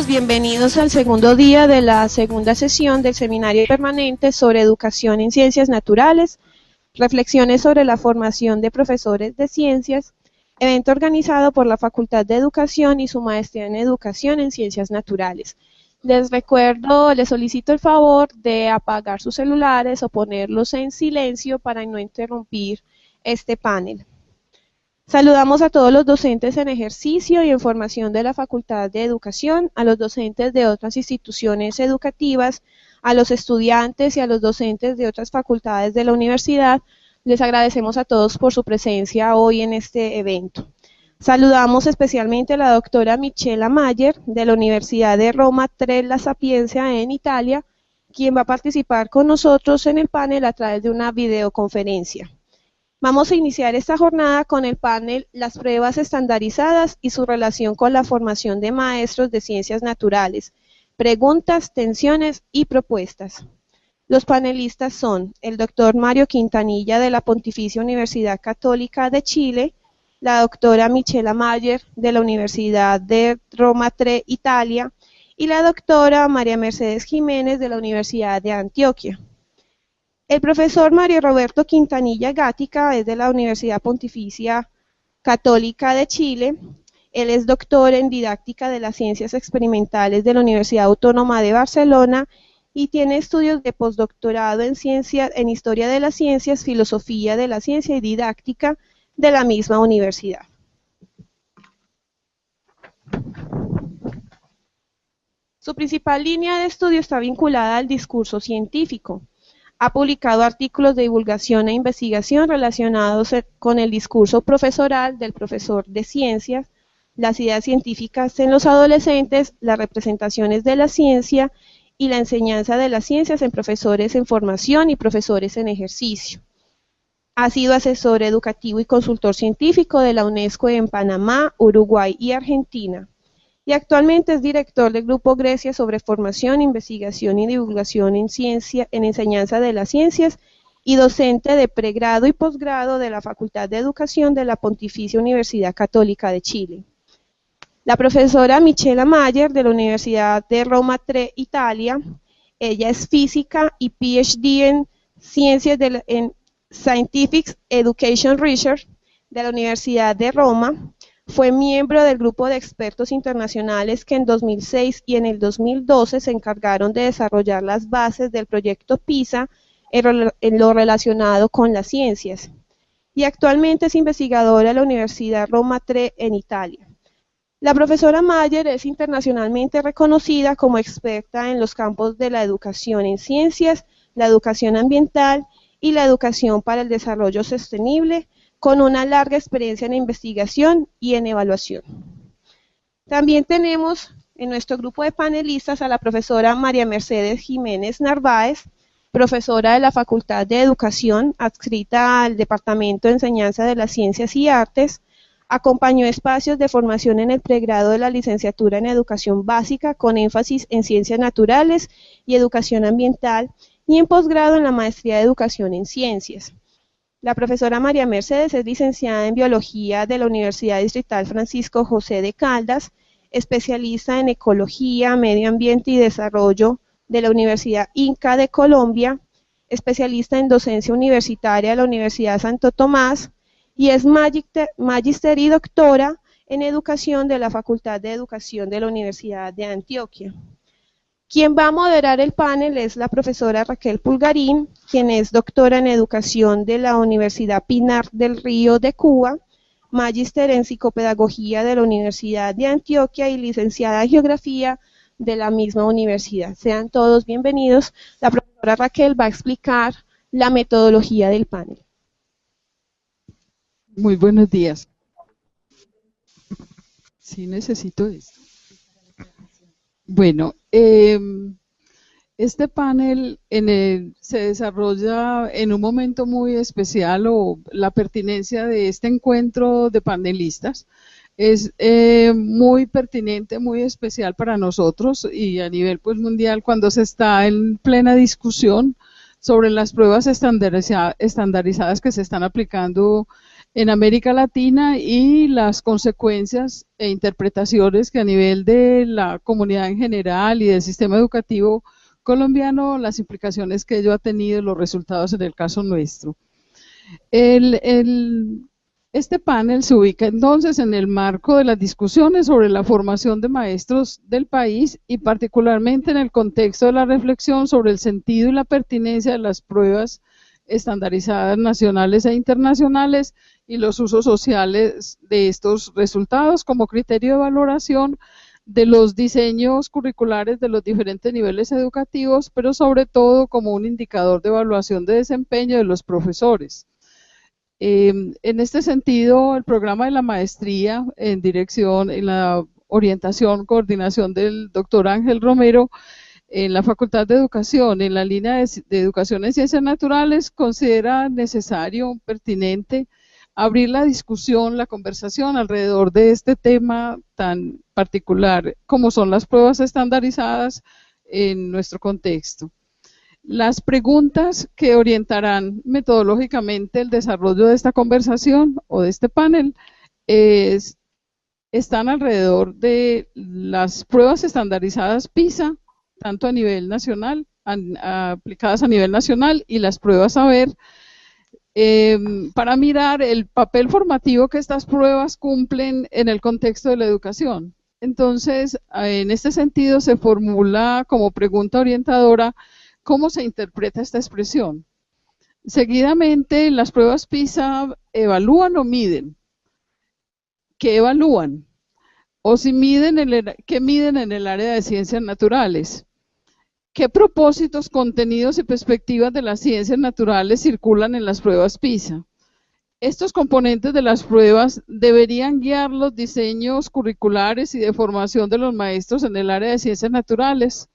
todos, bienvenidos al segundo día de la segunda sesión del Seminario Permanente sobre Educación en Ciencias Naturales, reflexiones sobre la formación de profesores de ciencias, evento organizado por la Facultad de Educación y su maestría en Educación en Ciencias Naturales. Les solicito el favor de apagar sus celulares o ponerlos en silencio para no interrumpir este panel. Saludamos a todos los docentes en ejercicio y en formación de la Facultad de Educación, a los docentes de otras instituciones educativas, a los estudiantes y a los docentes de otras facultades de la universidad. Les agradecemos a todos por su presencia hoy en este evento. Saludamos especialmente a la doctora Michela Mayer de la Universidad de Roma III La Sapienza en Italia, quien va a participar con nosotros en el panel a través de una videoconferencia. Vamos a iniciar esta jornada con el panel Las pruebas estandarizadas y su relación con la formación de maestros de ciencias naturales, preguntas, tensiones y propuestas. Los panelistas son el doctor Mario Quintanilla de la Pontificia Universidad Católica de Chile, la doctora Michela Mayer de la Universidad de Roma III Italia y la doctora María Mercedes Jiménez de la Universidad de Antioquia. El profesor Mario Roberto Quintanilla Gática es de la Universidad Pontificia Católica de Chile. Él es doctor en didáctica de las ciencias experimentales de la Universidad Autónoma de Barcelona y tiene estudios de postdoctorado en historia de las ciencias, filosofía de la ciencia y didáctica de la misma universidad. Su principal línea de estudio está vinculada al discurso científico. Ha publicado artículos de divulgación e investigación relacionados con el discurso profesoral del profesor de ciencias, las ideas científicas en los adolescentes, las representaciones de la ciencia y la enseñanza de las ciencias en profesores en formación y profesores en ejercicio. Ha sido asesor educativo y consultor científico de la UNESCO en Panamá, Uruguay y Argentina. Y actualmente es director del Grupo Grecia sobre formación, investigación y divulgación en enseñanza de las ciencias y docente de pregrado y posgrado de la Facultad de Educación de la Pontificia Universidad Católica de Chile. La profesora Michela Mayer de la Universidad de Roma III Italia, ella es física y PhD en Ciencias en Scientific Education Research de la Universidad de Roma. Fue miembro del grupo de expertos internacionales que en 2006 y en el 2012 se encargaron de desarrollar las bases del proyecto PISA en lo relacionado con las ciencias. Y actualmente es investigadora de la Universidad Roma III en Italia. La profesora Mayer es internacionalmente reconocida como experta en los campos de la educación en ciencias, la educación ambiental y la educación para el desarrollo sostenible, con una larga experiencia en investigación y en evaluación. También tenemos en nuestro grupo de panelistas a la profesora María Mercedes Jiménez Narváez, profesora de la Facultad de Educación, adscrita al Departamento de Enseñanza de las Ciencias y Artes. Acompañó espacios de formación en el pregrado de la licenciatura en Educación Básica, con énfasis en Ciencias Naturales y Educación Ambiental, y en posgrado en la Maestría de Educación en Ciencias. La profesora María Mercedes es licenciada en Biología de la Universidad Distrital Francisco José de Caldas, especialista en Ecología, Medio Ambiente y Desarrollo de la Universidad Inca de Colombia, especialista en Docencia Universitaria de la Universidad Santo Tomás y es magíster y doctora en Educación de la Facultad de Educación de la Universidad de Antioquia. Quien va a moderar el panel es la profesora Raquel Pulgarín, quien es doctora en Educación de la Universidad Pinar del Río de Cuba, magíster en Psicopedagogía de la Universidad de Antioquia y licenciada en Geografía de la misma universidad. Sean todos bienvenidos. La profesora Raquel va a explicar la metodología del panel. Muy buenos días. Sí, necesito esto. Bueno, este panel se desarrolla en un momento muy especial, o la pertinencia de este encuentro de panelistas es muy pertinente, muy especial para nosotros y a nivel pues mundial, cuando se está en plena discusión sobre las pruebas estandarizadas que se están aplicando en América Latina y las consecuencias e interpretaciones que a nivel de la comunidad en general y del sistema educativo colombiano, las implicaciones que ello ha tenido, los resultados en el caso nuestro. Este panel se ubica entonces en el marco de las discusiones sobre la formación de maestros del país y particularmente en el contexto de la reflexión sobre el sentido y la pertinencia de las pruebas estandarizadas nacionales e internacionales y los usos sociales de estos resultados como criterio de valoración de los diseños curriculares de los diferentes niveles educativos, pero sobre todo como un indicador de evaluación de desempeño de los profesores. En este sentido, el programa de la maestría en la orientación, coordinación del doctor Ángel Romero, en la Facultad de Educación, en la línea de Educación en Ciencias Naturales, considera necesario, pertinente, abrir la discusión, la conversación alrededor de este tema tan particular como son las pruebas estandarizadas en nuestro contexto. Las preguntas que orientarán metodológicamente el desarrollo de esta conversación o de este panel están alrededor de las pruebas estandarizadas PISA, tanto a nivel nacional, aplicadas a nivel nacional, y las pruebas saber, para mirar el papel formativo que estas pruebas cumplen en el contexto de la educación. Entonces, en este sentido se formula como pregunta orientadora, ¿cómo se interpreta esta expresión? Seguidamente, las pruebas PISA evalúan o miden. ¿Qué evalúan? O si miden, ¿qué miden en el área de ciencias naturales? ¿Qué propósitos, contenidos y perspectivas de las ciencias naturales circulan en las pruebas PISA? Estos componentes de las pruebas deberían guiar los diseños curriculares y de formación de los maestros en el área de ciencias naturales.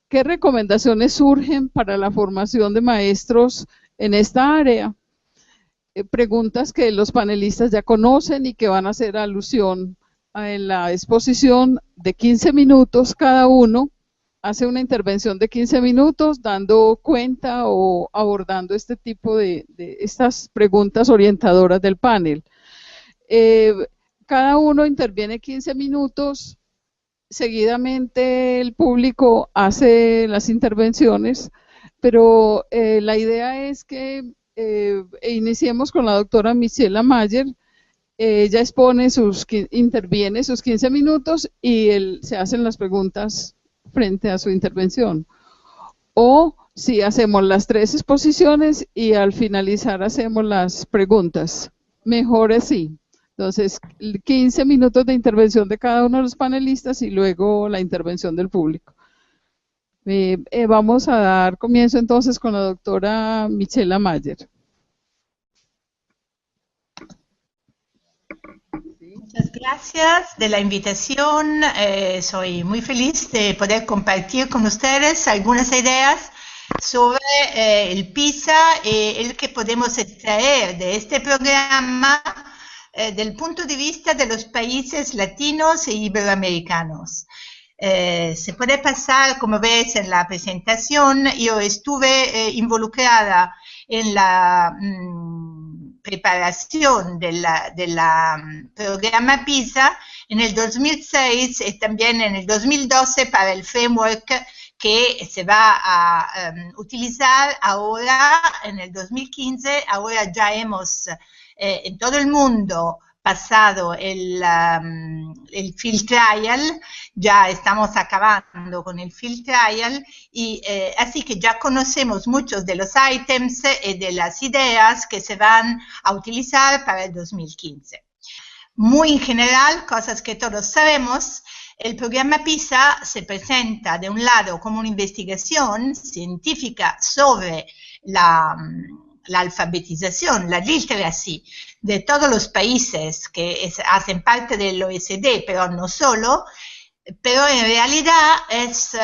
¿Qué recomendaciones surgen para la formación de maestros en esta área? Preguntas que los panelistas ya conocen y que van a hacer alusión en la exposición de 15 minutos cada uno. Hace una intervención de 15 minutos dando cuenta o abordando este tipo de estas preguntas orientadoras del panel. Cada uno interviene 15 minutos. Seguidamente el público hace las intervenciones, pero la idea es que iniciemos con la doctora Michela Mayer. Ella interviene sus 15 minutos y se hacen las preguntas frente a su intervención. O si hacemos las 3 exposiciones y al finalizar hacemos las preguntas. Mejor así. Entonces, 15 minutos de intervención de cada uno de los panelistas y luego la intervención del público. Vamos a dar comienzo entonces con la doctora Michela Mayer. Muchas gracias de la invitación. Soy muy feliz de poder compartir con ustedes algunas ideas sobre el PISA y el que podemos extraer de este programa del punto de vista de los países latinos e iberoamericanos. Se puede pasar, como ves en la presentación, yo estuve involucrada en la preparación del programa PISA en el 2006 y también en el 2012 para el framework que se va a utilizar ahora en el 2015. Ahora ya hemos en todo el mundo pasado el field trial, ya estamos acabando con el field trial y así que ya conocemos muchos de los ítems y de las ideas que se van a utilizar para el 2015. Muy en general, cosas que todos sabemos, el programa PISA se presenta de un lado como una investigación científica sobre la alfabetización, la literacy de todos los países que hacen parte del OECD, pero no solo, pero en realidad es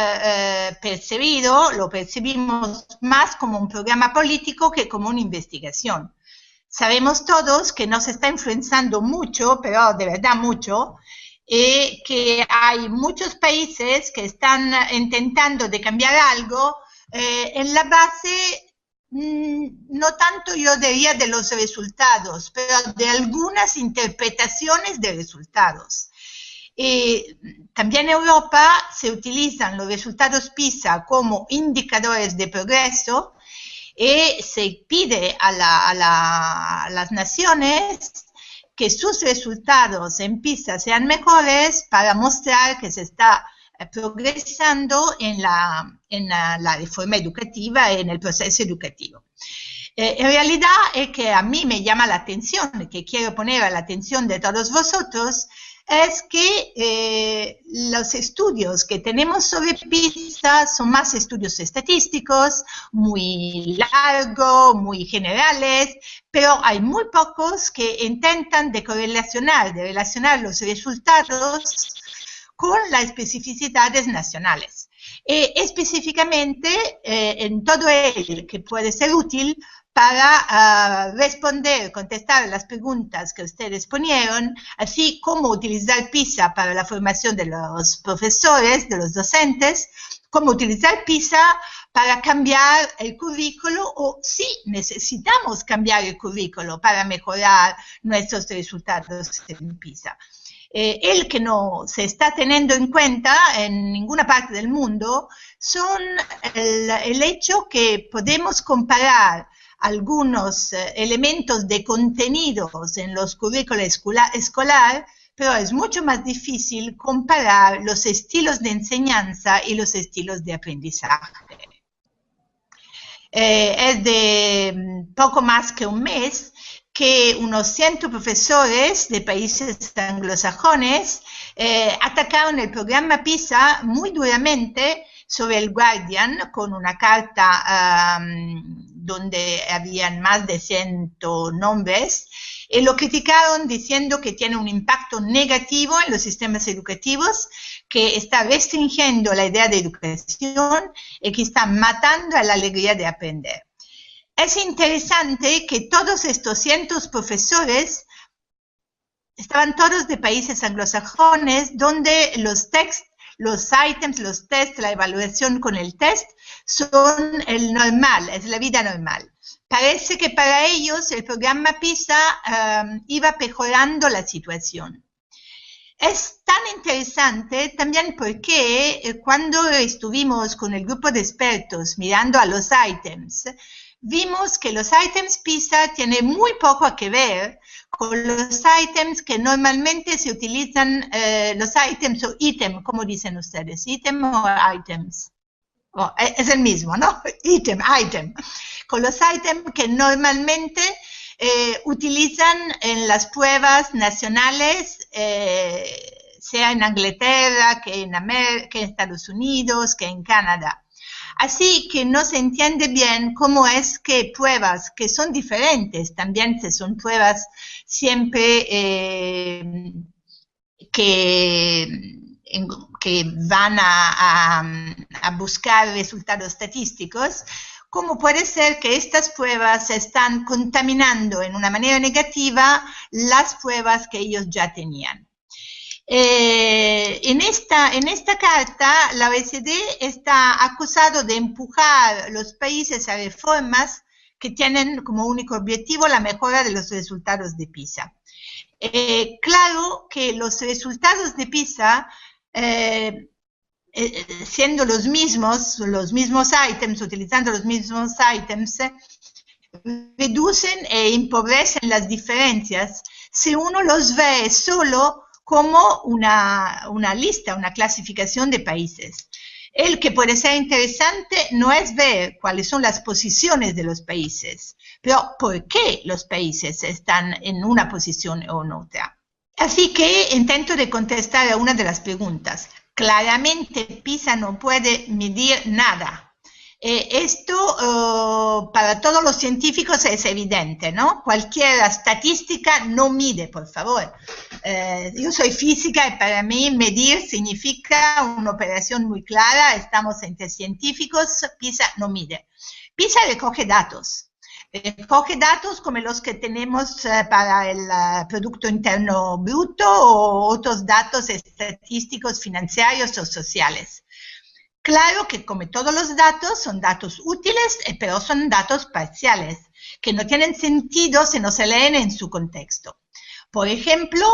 lo percibimos más como un programa político que como una investigación. Sabemos todos que nos está influenciando mucho, pero de verdad mucho, y que hay muchos países que están intentando de cambiar algo en la base no tanto yo diría de los resultados, pero de algunas interpretaciones de resultados. También en Europa se utilizan los resultados PISA como indicadores de progreso y se pide a las naciones que sus resultados en PISA sean mejores para mostrar que se está progresando en la reforma educativa, en el proceso educativo. En realidad es que a mí me llama la atención, que quiero poner a la atención de todos vosotros, es que los estudios que tenemos sobre PISA son más estudios estadísticos, muy largos, muy generales, pero hay muy pocos que intentan de relacionar los resultados con las especificidades nacionales. Específicamente en todo ello que puede ser útil para contestar las preguntas que ustedes ponieron, así como utilizar PISA para la formación de los profesores, de los docentes, cómo utilizar PISA para cambiar el currículo o si necesitamos cambiar el currículo para mejorar nuestros resultados en PISA. El que no se está teniendo en cuenta en ninguna parte del mundo son el hecho que podemos comparar algunos elementos de contenidos en los currículos escolar, pero es mucho más difícil comparar los estilos de enseñanza y los estilos de aprendizaje. Es de poco más que un mes que unos 100 profesores de países anglosajones atacaron el programa PISA muy duramente sobre el Guardian, con una carta donde habían más de 100 nombres, y lo criticaron diciendo que tiene un impacto negativo en los sistemas educativos, que está restringiendo la idea de educación y que está matando a la alegría de aprender. Es interesante que todos estos 100 profesores estaban todos de países anglosajones, donde los textos, los ítems, los tests, la evaluación con el test son el normal, es la vida normal. Parece que para ellos el programa PISA iba mejorando la situación. Es tan interesante también porque cuando estuvimos con el grupo de expertos mirando a los ítems, vimos que los ítems PISA tienen muy poco que ver con los ítems que normalmente se utilizan, los ítems o ítem, ¿cómo dicen ustedes? ¿Ítem o ítems? Oh, es el mismo, ¿no? Ítem. Con los ítems que normalmente utilizan en las pruebas nacionales, sea en Inglaterra, que en Estados Unidos, que en Canadá. Así que no se entiende bien cómo es que pruebas que son diferentes, también son pruebas siempre que van a buscar resultados estadísticos, cómo puede ser que estas pruebas están contaminando en una manera negativa las pruebas que ellos ya tenían. En esta carta, la OECD está acusado de empujar los países a reformas que tienen como único objetivo la mejora de los resultados de PISA. Claro que los resultados de PISA, siendo los mismos ítems, utilizando los mismos ítems, reducen e empobrecen las diferencias si uno los ve solo como una lista, una clasificación de países. El que puede ser interesante no es ver cuáles son las posiciones de los países, pero por qué los países están en una posición o en otra. Así que intento de contestar a una de las preguntas. Claramente PISA no puede medir nada. Esto para todos los científicos es evidente, ¿no? Cualquier estadística no mide, por favor. Yo soy física y para mí medir significa una operación muy clara, estamos entre científicos, PISA no mide. PISA recoge datos como los que tenemos para el Producto Interno Bruto o otros datos estadísticos, financieros o sociales. Claro que como todos los datos son datos útiles, pero son datos parciales, que no tienen sentido si no se leen en su contexto. Por ejemplo,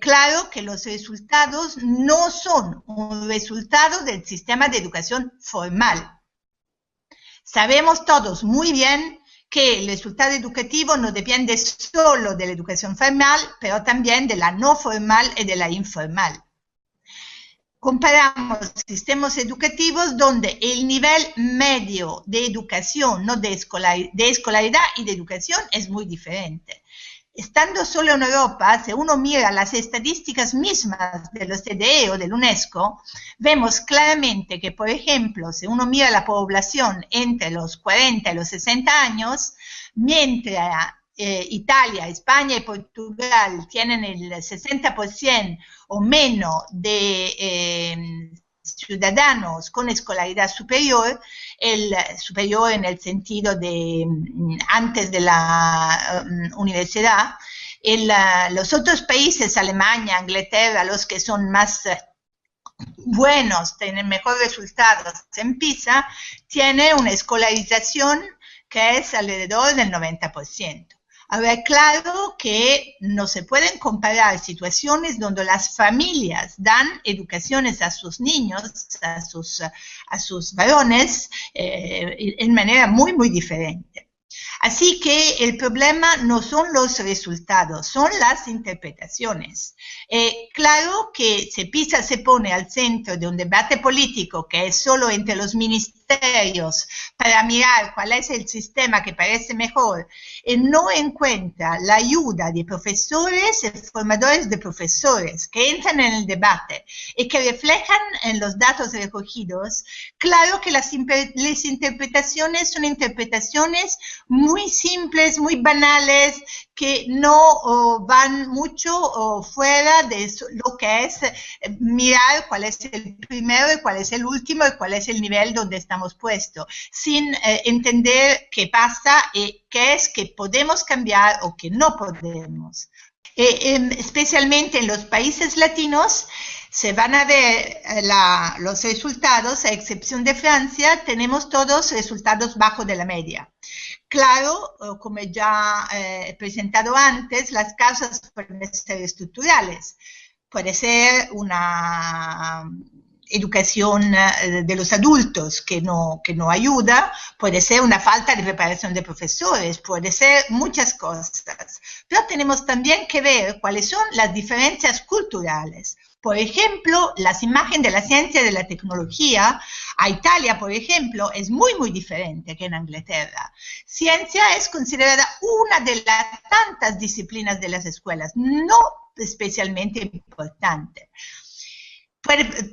claro que los resultados no son un resultado del sistema de educación formal. Sabemos todos muy bien que el resultado educativo no depende solo de la educación formal, pero también de la no formal y de la informal. Comparamos sistemas educativos donde el nivel medio de educación, no de escolaridad y de educación es muy diferente. Estando solo en Europa, si uno mira las estadísticas mismas de los OCDE o del UNESCO, vemos claramente que, por ejemplo, si uno mira la población entre los 40 y los 60 años, mientras Italia, España y Portugal tienen el 60% o menos de ciudadanos con escolaridad superior, el superior en el sentido de antes de la universidad, los otros países, Alemania, Inglaterra, los que son más buenos, tienen mejores resultados en PISA, tienen una escolarización que es alrededor del 90%. Ahora, claro que no se pueden comparar situaciones donde las familias dan educaciones a sus niños, a sus varones, en manera muy, muy diferente. Así que el problema no son los resultados, son las interpretaciones. Claro que si PISA se pone al centro de un debate político que es solo entre los ministerios para mirar cuál es el sistema que parece mejor y no encuentra la ayuda de profesores y formadores de profesores que entran en el debate y que reflejan en los datos recogidos, claro que las interpretaciones son interpretaciones muy simples, muy banales, que no van mucho fuera de lo que es mirar cuál es el primero y cuál es el último y cuál es el nivel donde estamos puestos, sin entender qué pasa y qué es que podemos cambiar o que no podemos. Especialmente en los países latinos, se van a ver los resultados, a excepción de Francia, tenemos todos resultados bajo de la media. Claro, como ya he presentado antes, las causas pueden ser estructurales. Puede ser una educación de los adultos que no ayuda, puede ser una falta de preparación de profesores, puede ser muchas cosas. Pero tenemos también que ver cuáles son las diferencias culturales. Por ejemplo, las imágenes de la ciencia y de la tecnología a Italia, por ejemplo, es muy, muy diferente que en Inglaterra. Ciencia es considerada una de las tantas disciplinas de las escuelas, no especialmente importante.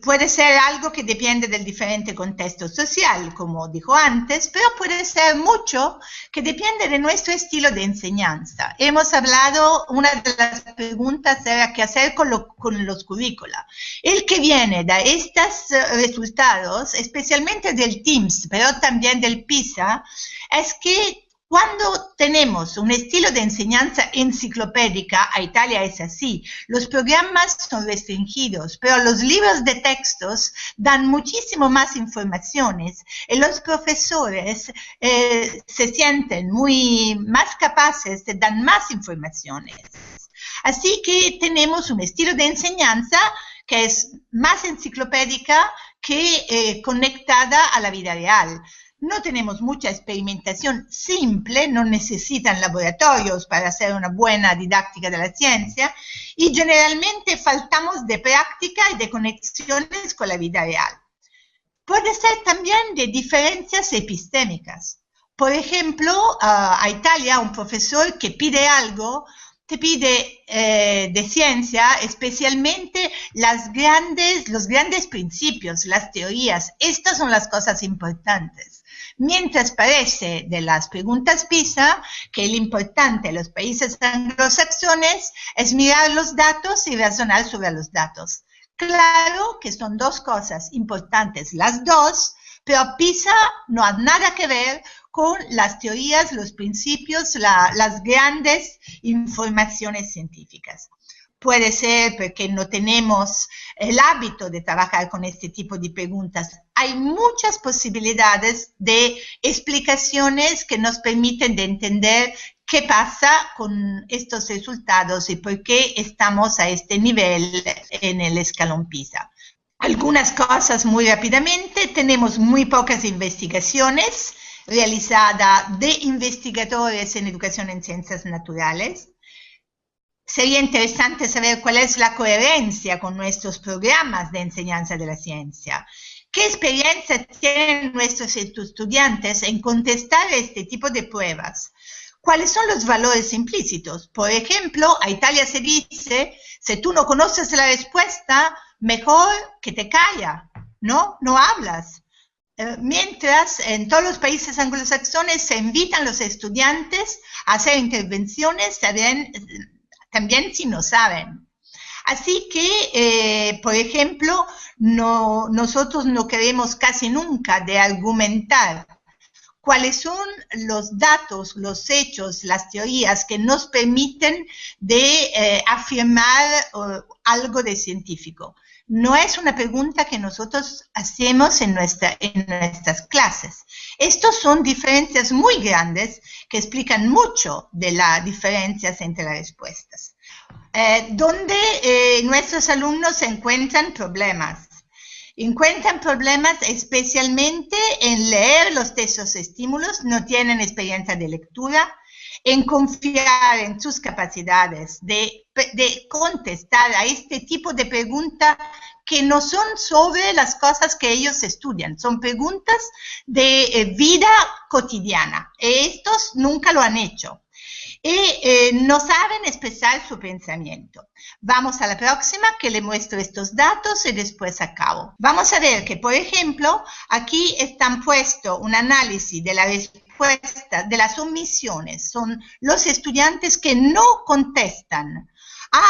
Puede ser algo que depende del diferente contexto social, como dijo antes, pero puede ser mucho que depende de nuestro estilo de enseñanza. Hemos hablado, una de las preguntas era qué hacer con los currícula. El que viene de estos resultados, especialmente del TIMSS, pero también del PISA, es que cuando tenemos un estilo de enseñanza enciclopédica, a Italia es así, los programas son restringidos, pero los libros de textos dan muchísimo más informaciones y los profesores se sienten más capaces de dar más informaciones. Así que tenemos un estilo de enseñanza que es más enciclopédica que conectada a la vida real. No tenemos mucha experimentación simple, no necesitan laboratorios para hacer una buena didáctica de la ciencia y generalmente faltamos de práctica y de conexiones con la vida real. Puede ser también de diferencias epistémicas. Por ejemplo, a Italia un profesor que pide algo, te pide de ciencia, especialmente los grandes principios, las teorías. Estas son las cosas importantes. Mientras parece de las preguntas PISA que lo importante en los países anglosajones es mirar los datos y razonar sobre los datos. Claro que son dos cosas importantes las dos, pero PISA no ha nada que ver con las teorías, los principios, las grandes informaciones científicas. puede ser porque no tenemos el hábito de trabajar con este tipo de preguntas. Hay muchas posibilidades de explicaciones que nos permiten de entender qué pasa con estos resultados y por qué estamos a este nivel en el escalón PISA. Algunas cosas muy rápidamente. Tenemos muy pocas investigaciones realizadas de investigadores en educación en ciencias naturales. Sería interesante saber cuál es la coherencia con nuestros programas de enseñanza de la ciencia. ¿Qué experiencia tienen nuestros estudiantes en contestar este tipo de pruebas? ¿Cuáles son los valores implícitos? Por ejemplo, a Italia se dice, si tú no conoces la respuesta, mejor que te calla, ¿no? No hablas. Mientras en todos los países anglosajones se invitan a los estudiantes a hacer intervenciones también si no saben. Así que, por ejemplo, nosotros no queremos casi nunca de argumentar cuáles son los datos, los hechos, las teorías que nos permiten de afirmar algo de científico. No es una pregunta que nosotros hacemos en nuestras clases. Estos son diferencias muy grandes que explican mucho de las diferencias entre las respuestas. Donde nuestros alumnos encuentran problemas. Encuentran problemas especialmente en leer los textos estímulos, no tienen experiencia de lectura, en confiar en sus capacidades de contestar a este tipo de preguntas que no son sobre las cosas que ellos estudian, son preguntas de vida cotidiana. Estos nunca lo han hecho. Y no saben expresar su pensamiento. Vamos a la próxima, que le muestro estos datos y después acabo. Vamos a ver que, por ejemplo, aquí están puesto un análisis de la respuesta de las omisiones. Son los estudiantes que no contestan a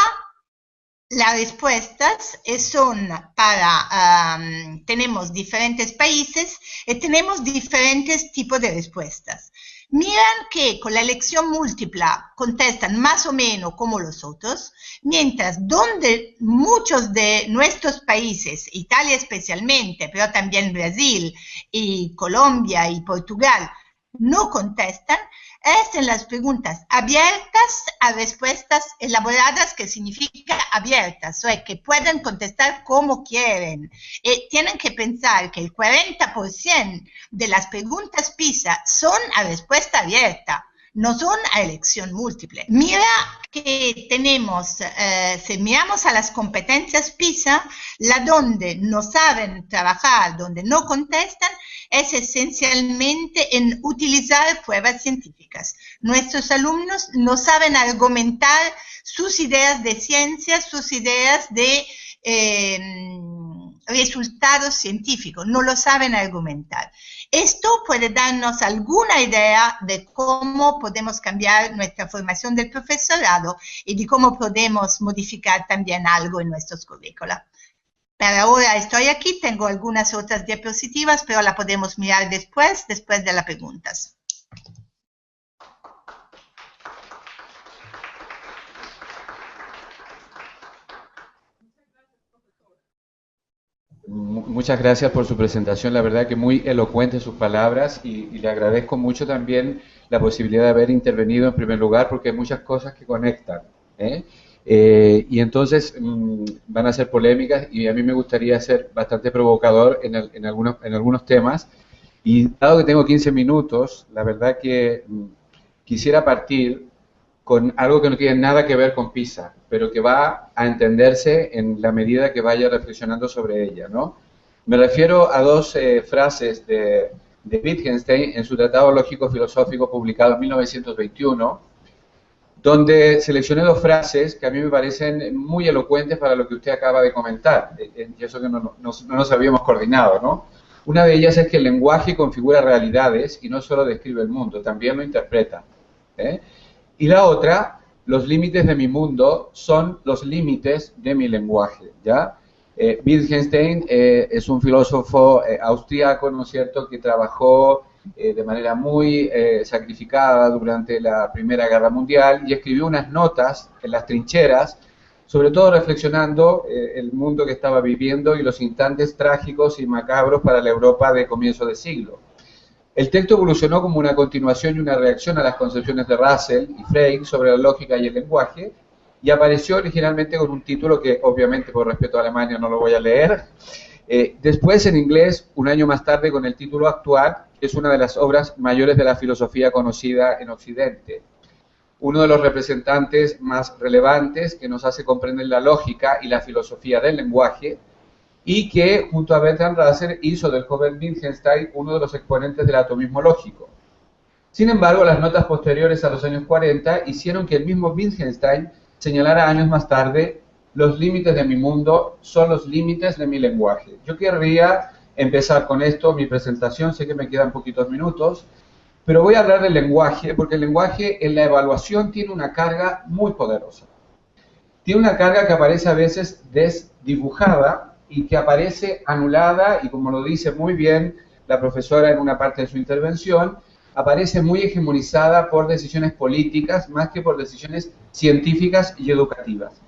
las respuestas, son para, tenemos diferentes países y tenemos diferentes tipos de respuestas. Miran que con la elección múltiple contestan más o menos como los otros, mientras donde muchos de nuestros países, Italia especialmente, pero también Brasil y Colombia y Portugal, no contestan, es en las preguntas abiertas a respuestas elaboradas, que significa abiertas, o sea, que pueden contestar como quieren. Tienen que pensar que el 40% de las preguntas PISA son a respuesta abierta, no son a elección múltiple. Mira que tenemos, si miramos a las competencias PISA, la donde no saben trabajar, donde no contestan, es esencialmente en utilizar pruebas científicas. Nuestros alumnos no saben argumentar sus ideas de ciencia, sus ideas de resultados científicos, no lo saben argumentar. Esto puede darnos alguna idea de cómo podemos cambiar nuestra formación del profesorado y de cómo podemos modificar también algo en nuestros currículos. Pero ahora estoy aquí, tengo algunas otras diapositivas, pero la podemos mirar después de las preguntas. Muchas gracias por su presentación, la verdad que muy elocuente sus palabras y le agradezco mucho también la posibilidad de haber intervenido en primer lugar porque hay muchas cosas que conectan, y entonces van a ser polémicas y a mí me gustaría ser bastante provocador en algunos temas, y dado que tengo 15 minutos, la verdad que quisiera partir con algo que no tiene nada que ver con PISA, pero que va a entenderse en la medida que vaya reflexionando sobre ella, ¿no? Me refiero a dos frases de Wittgenstein en su Tratado Lógico-Filosófico publicado en 1921, donde seleccioné dos frases que a mí me parecen muy elocuentes para lo que usted acaba de comentar, y eso que no nos habíamos coordinado, ¿no? Una de ellas es que el lenguaje configura realidades y no solo describe el mundo, también lo interpreta, Y la otra, los límites de mi mundo son los límites de mi lenguaje, ¿ya? Wittgenstein es un filósofo austríaco, ¿no es cierto?, que trabajó de manera muy sacrificada durante la Primera Guerra Mundial y escribió unas notas en las trincheras sobre todo reflexionando el mundo que estaba viviendo y los instantes trágicos y macabros para la Europa de comienzo de siglo. El texto evolucionó como una continuación y una reacción a las concepciones de Russell y Frege sobre la lógica y el lenguaje, y apareció originalmente con un título que obviamente por respeto a Alemania no lo voy a leer. Después en inglés, un año más tarde, con el título actual, que es una de las obras mayores de la filosofía conocida en Occidente. Uno de los representantes más relevantes que nos hace comprender la lógica y la filosofía del lenguaje, y que junto a Bertrand Russell hizo del joven Wittgenstein uno de los exponentes del atomismo lógico. Sin embargo, las notas posteriores a los años 40 hicieron que el mismo Wittgenstein señalara años más tarde: los límites de mi mundo son los límites de mi lenguaje. Yo querría empezar con esto, mi presentación, sé que me quedan poquitos minutos, pero voy a hablar del lenguaje, porque el lenguaje en la evaluación tiene una carga muy poderosa. Tiene una carga que aparece a veces desdibujada y que aparece anulada, y como lo dice muy bien la profesora en una parte de su intervención, aparece muy hegemonizada por decisiones políticas más que por decisiones científicas y educativas.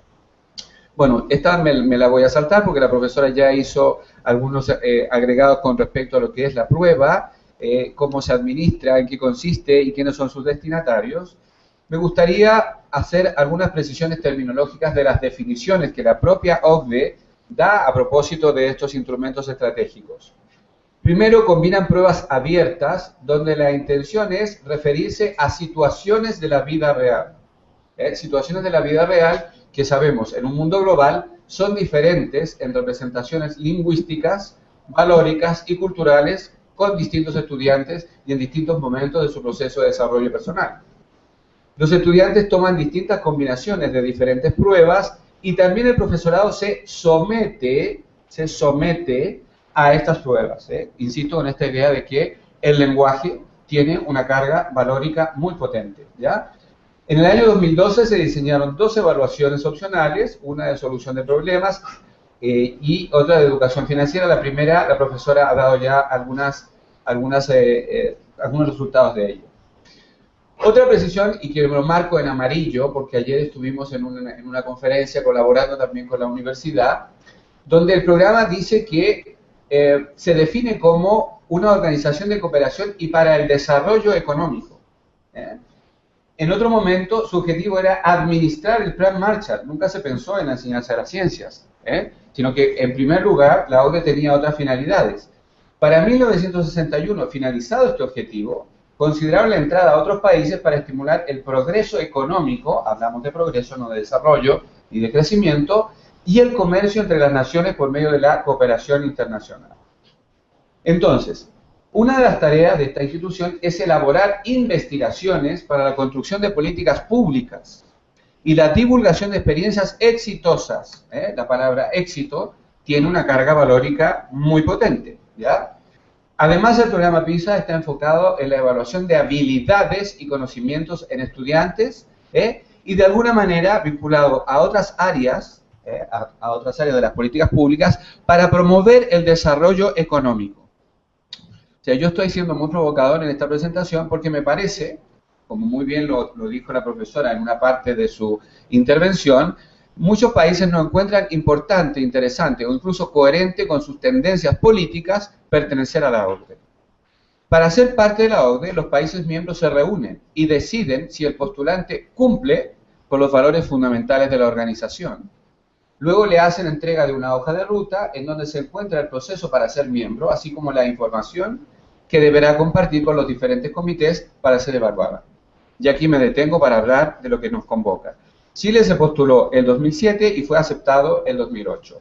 Bueno, esta me la voy a saltar porque la profesora ya hizo algunos agregados con respecto a lo que es la prueba, cómo se administra, en qué consiste y quiénes son sus destinatarios. Me gustaría hacer algunas precisiones terminológicas de las definiciones que la propia OCDE da a propósito de estos instrumentos estratégicos. Primero, combinan pruebas abiertas, donde la intención es referirse a situaciones de la vida real. Situaciones de la vida real que sabemos en un mundo global son diferentes en representaciones lingüísticas, valóricas y culturales con distintos estudiantes y en distintos momentos de su proceso de desarrollo personal. Los estudiantes toman distintas combinaciones de diferentes pruebas y también el profesorado se somete a estas pruebas. Insisto en esta idea de que el lenguaje tiene una carga valórica muy potente, ¿ya? En el año 2012 se diseñaron 2 evaluaciones opcionales, una de solución de problemas y otra de educación financiera. La primera, la profesora ha dado ya algunos resultados de ello. Otra precisión, y que lo marco en amarillo, porque ayer estuvimos en una conferencia colaborando también con la universidad, donde el programa dice que se define como una organización de cooperación y para el desarrollo económico. En otro momento, su objetivo era administrar el Plan Marshall. Nunca se pensó en la enseñanza de las ciencias, sino que, en primer lugar, la OCDE tenía otras finalidades. Para 1961, finalizado este objetivo, consideraron la entrada a otros países para estimular el progreso económico, hablamos de progreso, no de desarrollo y de crecimiento, y el comercio entre las naciones por medio de la cooperación internacional. Entonces, una de las tareas de esta institución es elaborar investigaciones para la construcción de políticas públicas y la divulgación de experiencias exitosas. La palabra éxito tiene una carga valórica muy potente, ¿ya? Además, el programa PISA está enfocado en la evaluación de habilidades y conocimientos en estudiantes y de alguna manera vinculado a otras áreas, a otras áreas de las políticas públicas para promover el desarrollo económico. O sea, yo estoy siendo muy provocador en esta presentación porque me parece, como muy bien lo dijo la profesora en una parte de su intervención, muchos países no encuentran importante, interesante o incluso coherente con sus tendencias políticas pertenecer a la OCDE. Para ser parte de la OCDE, los países miembros se reúnen y deciden si el postulante cumple con los valores fundamentales de la organización. Luego le hacen entrega de una hoja de ruta en donde se encuentra el proceso para ser miembro, así como la información que deberá compartir con los diferentes comités para ser evaluada. Y aquí me detengo para hablar de lo que nos convoca. Chile se postuló en 2007 y fue aceptado en 2008.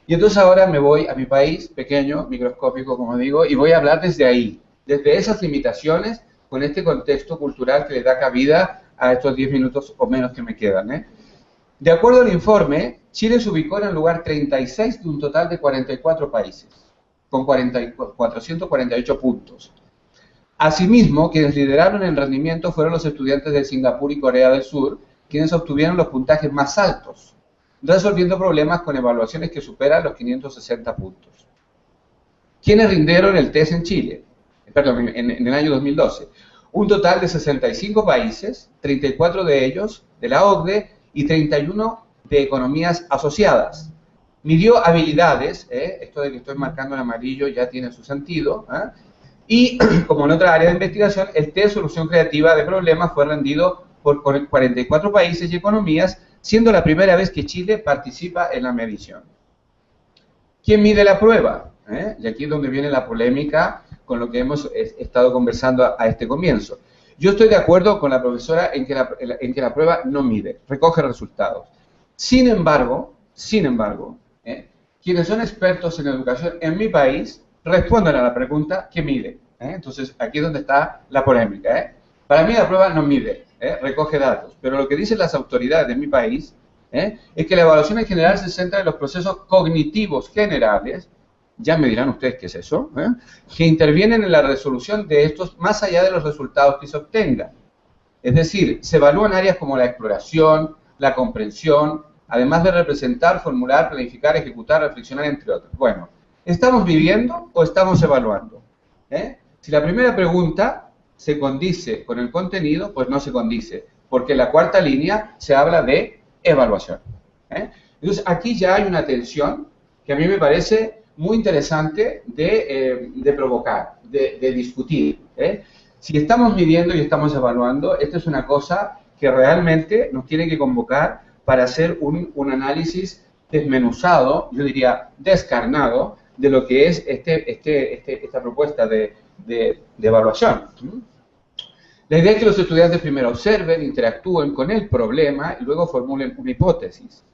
Y entonces ahora me voy a mi país, pequeño, microscópico, como digo, y voy a hablar desde ahí, desde esas limitaciones, con este contexto cultural que le da cabida a estos 10 minutos o menos que me quedan. De acuerdo al informe, Chile se ubicó en el lugar 36 de un total de 44 países, con 448 puntos. Asimismo, quienes lideraron el rendimiento fueron los estudiantes de Singapur y Corea del Sur, quienes obtuvieron los puntajes más altos, resolviendo problemas con evaluaciones que superan los 560 puntos. ¿Quiénes rindieron el test en Chile? Perdón, en el año 2012. Un total de 65 países, 34 de ellos de la OCDE y 31 de economías asociadas. Midió habilidades, esto de que estoy marcando en amarillo ya tiene su sentido, y como en otra área de investigación, el test de solución creativa de problemas fue rendido por 44 países y economías, siendo la primera vez que Chile participa en la medición. ¿Quién mide la prueba? Y aquí es donde viene la polémica con lo que hemos estado conversando a este comienzo. Yo estoy de acuerdo con la profesora en que la prueba no mide, recoge resultados. Sin embargo, quienes son expertos en educación en mi país responden a la pregunta ¿qué mide? Entonces, aquí es donde está la polémica. Para mí la prueba no mide, recoge datos, pero lo que dicen las autoridades de mi país es que la evaluación en general se centra en los procesos cognitivos generales, ya me dirán ustedes qué es eso, que intervienen en la resolución de estos más allá de los resultados que se obtengan. Es decir, se evalúan áreas como la exploración, la comprensión, además de representar, formular, planificar, ejecutar, reflexionar, entre otros. Bueno, ¿estamos viviendo o estamos evaluando? Si la primera pregunta se condice con el contenido, pues no se condice, porque en la cuarta línea se habla de evaluación. Entonces, aquí ya hay una tensión que a mí me parece muy interesante de provocar, de discutir. Si estamos midiendo y estamos evaluando, esta es una cosa que realmente nos tiene que convocar para hacer un análisis desmenuzado, yo diría descarnado, de lo que es esta propuesta de evaluación. La idea es que los estudiantes primero observen, interactúen con el problema y luego formulen una hipótesis.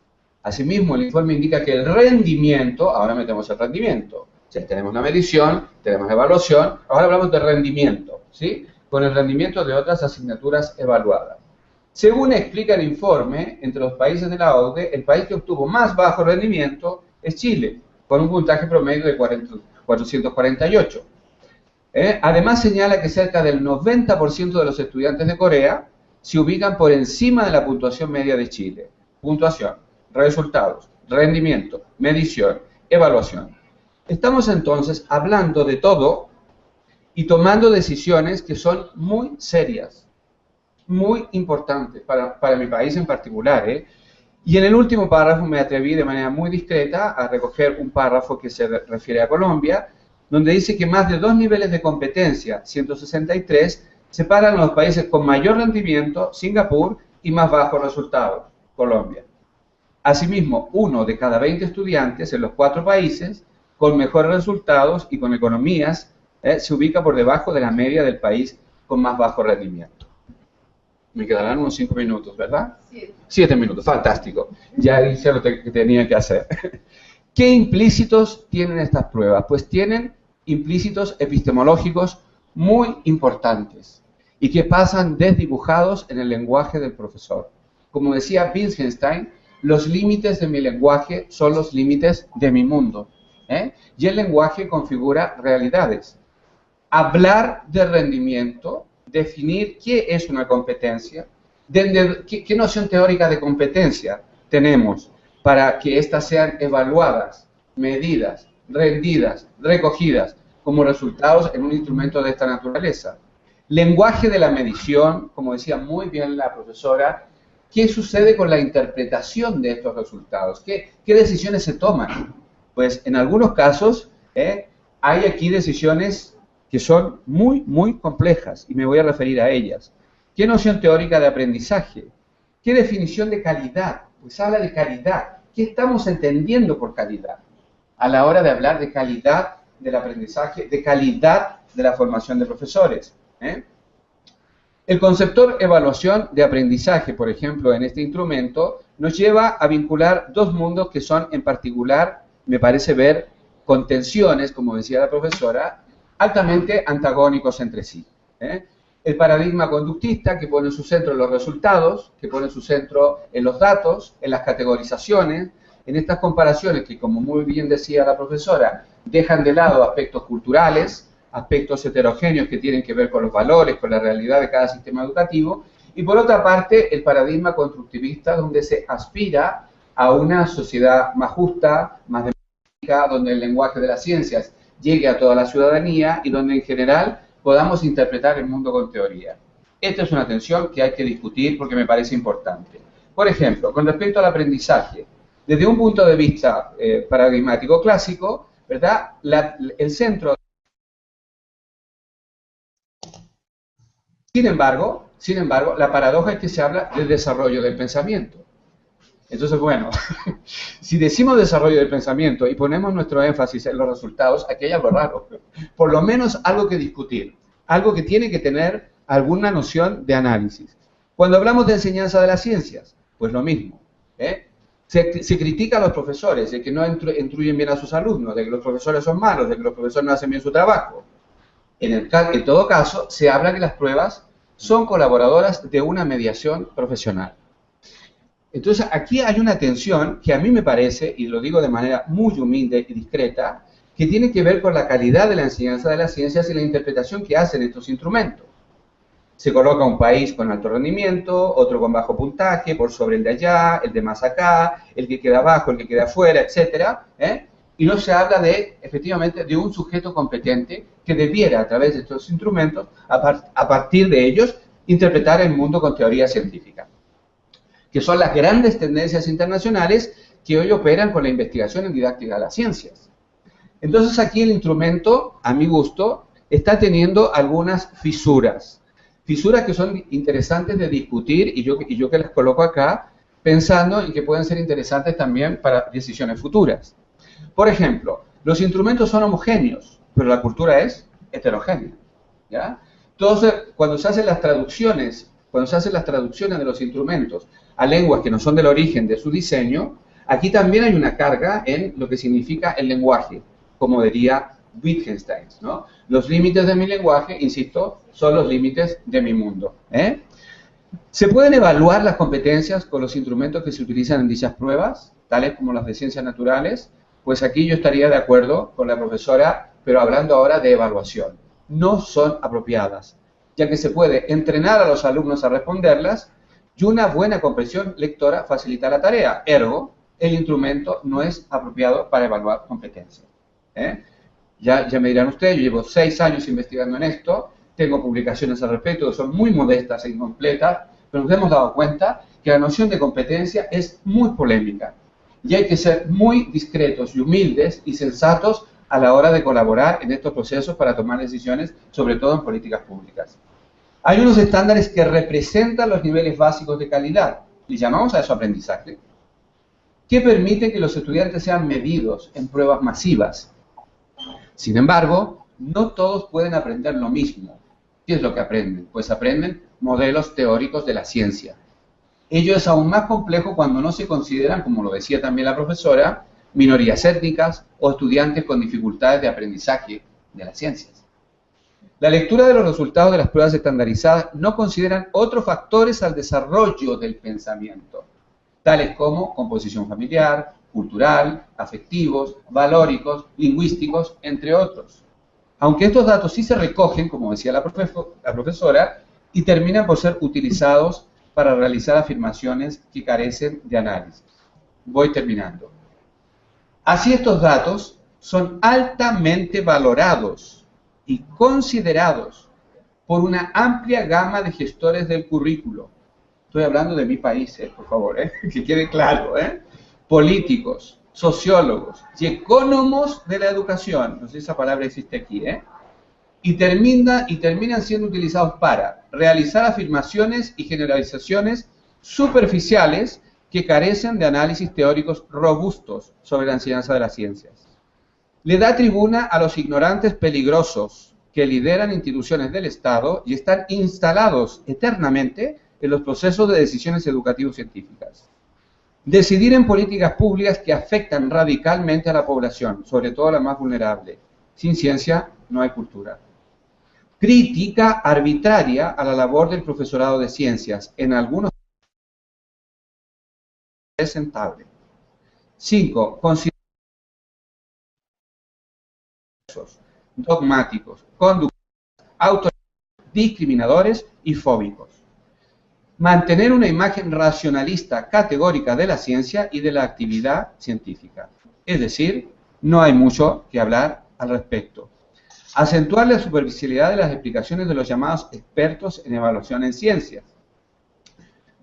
Asimismo, el informe indica que el rendimiento, ahora metemos el rendimiento, o sea, tenemos una medición, tenemos la evaluación, ahora hablamos de rendimiento, ¿sí? Con el rendimiento de otras asignaturas evaluadas. Según explica el informe, entre los países de la OCDE, el país que obtuvo más bajo rendimiento es Chile, con un puntaje promedio de 448. Además señala que cerca del 90% de los estudiantes de Corea se ubican por encima de la puntuación media de Chile. Puntuación, resultados, rendimiento, medición, evaluación. Estamos entonces hablando de todo y tomando decisiones que son muy serias, muy importantes para mi país en particular. Y en el último párrafo me atreví de manera muy discreta a recoger un párrafo que se refiere a Colombia, donde dice que más de 2 niveles de competencia, 163, separan a los países con mayor rendimiento, Singapur, y más bajos resultados, Colombia. Asimismo, 1 de cada 20 estudiantes en los 4 países con mejores resultados y con economías se ubica por debajo de la media del país con más bajo rendimiento. Me quedarán unos 5 minutos, ¿verdad? 7 minutos, fantástico. Ya hice lo que tenía que hacer. ¿Qué implícitos tienen estas pruebas? Pues tienen implícitos epistemológicos muy importantes y que pasan desdibujados en el lenguaje del profesor. Como decía Wittgenstein, los límites de mi lenguaje son los límites de mi mundo. Y el lenguaje configura realidades. Hablar de rendimiento, definir qué es una competencia, qué noción teórica de competencia tenemos para que éstas sean evaluadas, medidas, rendidas, recogidas como resultados en un instrumento de esta naturaleza. Lenguaje de la medición, como decía muy bien la profesora, ¿qué sucede con la interpretación de estos resultados? ¿Qué decisiones se toman? Pues en algunos casos hay aquí decisiones que son muy, muy complejas y me voy a referir a ellas. ¿Qué noción teórica de aprendizaje? ¿Qué definición de calidad? Pues habla de calidad. ¿Qué estamos entendiendo por calidad? A la hora de hablar de calidad del aprendizaje, de calidad de la formación de profesores. El conceptor evaluación de aprendizaje, por ejemplo, en este instrumento, nos lleva a vincular 2 mundos que son en particular, me parece ver, con tensiones, como decía la profesora, altamente antagónicos entre sí. El paradigma conductista, que pone su centro en los resultados, que pone su centro en los datos, en las categorizaciones, en estas comparaciones que, como muy bien decía la profesora, dejan de lado aspectos culturales, aspectos heterogéneos que tienen que ver con los valores, con la realidad de cada sistema educativo, y por otra parte, el paradigma constructivista, donde se aspira a una sociedad más justa, más democrática, donde el lenguaje de las ciencias llegue a toda la ciudadanía y donde en general podamos interpretar el mundo con teoría. Esta es una tensión que hay que discutir porque me parece importante. Por ejemplo, con respecto al aprendizaje, desde un punto de vista paradigmático clásico, ¿verdad? El centro. Sin embargo, la paradoja es que se habla del desarrollo del pensamiento. Entonces, bueno, si decimos desarrollo del pensamiento y ponemos nuestro énfasis en los resultados, aquí hay algo raro. Por lo menos algo que discutir, algo que tiene que tener alguna noción de análisis. Cuando hablamos de enseñanza de las ciencias, pues lo mismo. Se critica a los profesores de que no instruyen bien a sus alumnos, de que los profesores son malos, de que los profesores no hacen bien su trabajo. En todo caso, se habla que las pruebas son colaboradoras de una mediación profesional. Entonces, aquí hay una tensión que a mí me parece, y lo digo de manera muy humilde y discreta, que tiene que ver con la calidad de la enseñanza de las ciencias y la interpretación que hacen estos instrumentos. Se coloca un país con alto rendimiento, otro con bajo puntaje, por sobre el de allá, el de más acá, el que queda abajo, el que queda afuera, etc. Y no se habla efectivamente, de un sujeto competente que debiera, a través de estos instrumentos, a partir de ellos, interpretar el mundo con teoría científica, que son las grandes tendencias internacionales que hoy operan con la investigación en didáctica de las ciencias. Entonces aquí el instrumento, a mi gusto, está teniendo algunas fisuras que son interesantes de discutir y yo que las coloco acá pensando en que pueden ser interesantes también para decisiones futuras. Por ejemplo, los instrumentos son homogéneos, pero la cultura es heterogénea, ¿ya? Entonces, cuando se hacen las traducciones de los instrumentos a lenguas que no son del origen de su diseño, aquí también hay una carga en lo que significa el lenguaje, como diría Wittgenstein, ¿no? Los límites de mi lenguaje, insisto, son los límites de mi mundo. ¿Se pueden evaluar las competencias con los instrumentos que se utilizan en dichas pruebas, tales como las de ciencias naturales? Pues aquí yo estaría de acuerdo con la profesora, pero hablando ahora de evaluación. No son apropiadas, ya que se puede entrenar a los alumnos a responderlas y una buena comprensión lectora facilita la tarea. Ergo, el instrumento no es apropiado para evaluar competencias. Ya me dirán ustedes, yo llevo 6 años investigando en esto, tengo publicaciones al respecto que son muy modestas e incompletas, pero nos hemos dado cuenta que la noción de competencia es muy polémica y hay que ser muy discretos y humildes y sensatos a la hora de colaborar en estos procesos para tomar decisiones, sobre todo en políticas públicas. Hay unos estándares que representan los niveles básicos de calidad, y llamamos a eso aprendizaje, que permiten que los estudiantes sean medidos en pruebas masivas. Sin embargo, no todos pueden aprender lo mismo. ¿Qué es lo que aprenden? Pues aprenden modelos teóricos de la ciencia. Ello es aún más complejo cuando no se consideran, como lo decía también la profesora, minorías étnicas o estudiantes con dificultades de aprendizaje de las ciencias. La lectura de los resultados de las pruebas estandarizadas no consideran otros factores al desarrollo del pensamiento, tales como composición familiar, cultural, afectivos, valóricos, lingüísticos, entre otros. Aunque estos datos sí se recogen, como decía la profesora, y terminan por ser utilizados para realizar afirmaciones que carecen de análisis. Voy terminando. Así estos datos son altamente valorados y considerados por una amplia gama de gestores del currículo. Estoy hablando de mi país, por favor, que quede claro, políticos, sociólogos y ecónomos de la educación, no sé si esa palabra existe aquí, y terminan siendo utilizados para realizar afirmaciones y generalizaciones superficiales que carecen de análisis teóricos robustos sobre la enseñanza de las ciencias. Le da tribuna a los ignorantes peligrosos que lideran instituciones del Estado y están instalados eternamente en los procesos de decisiones educativo-científicas. Decidir en políticas públicas que afectan radicalmente a la población, sobre todo a la más vulnerable. Sin ciencia no hay cultura. Crítica arbitraria a la labor del profesorado de ciencias, en algunos presentable. 5. Consideraciones dogmáticos, conductuales, autoritarios, discriminadores y fóbicos. Mantener una imagen racionalista categórica de la ciencia y de la actividad científica. Es decir, no hay mucho que hablar al respecto. Acentuar la superficialidad de las explicaciones de los llamados expertos en evaluación en ciencias.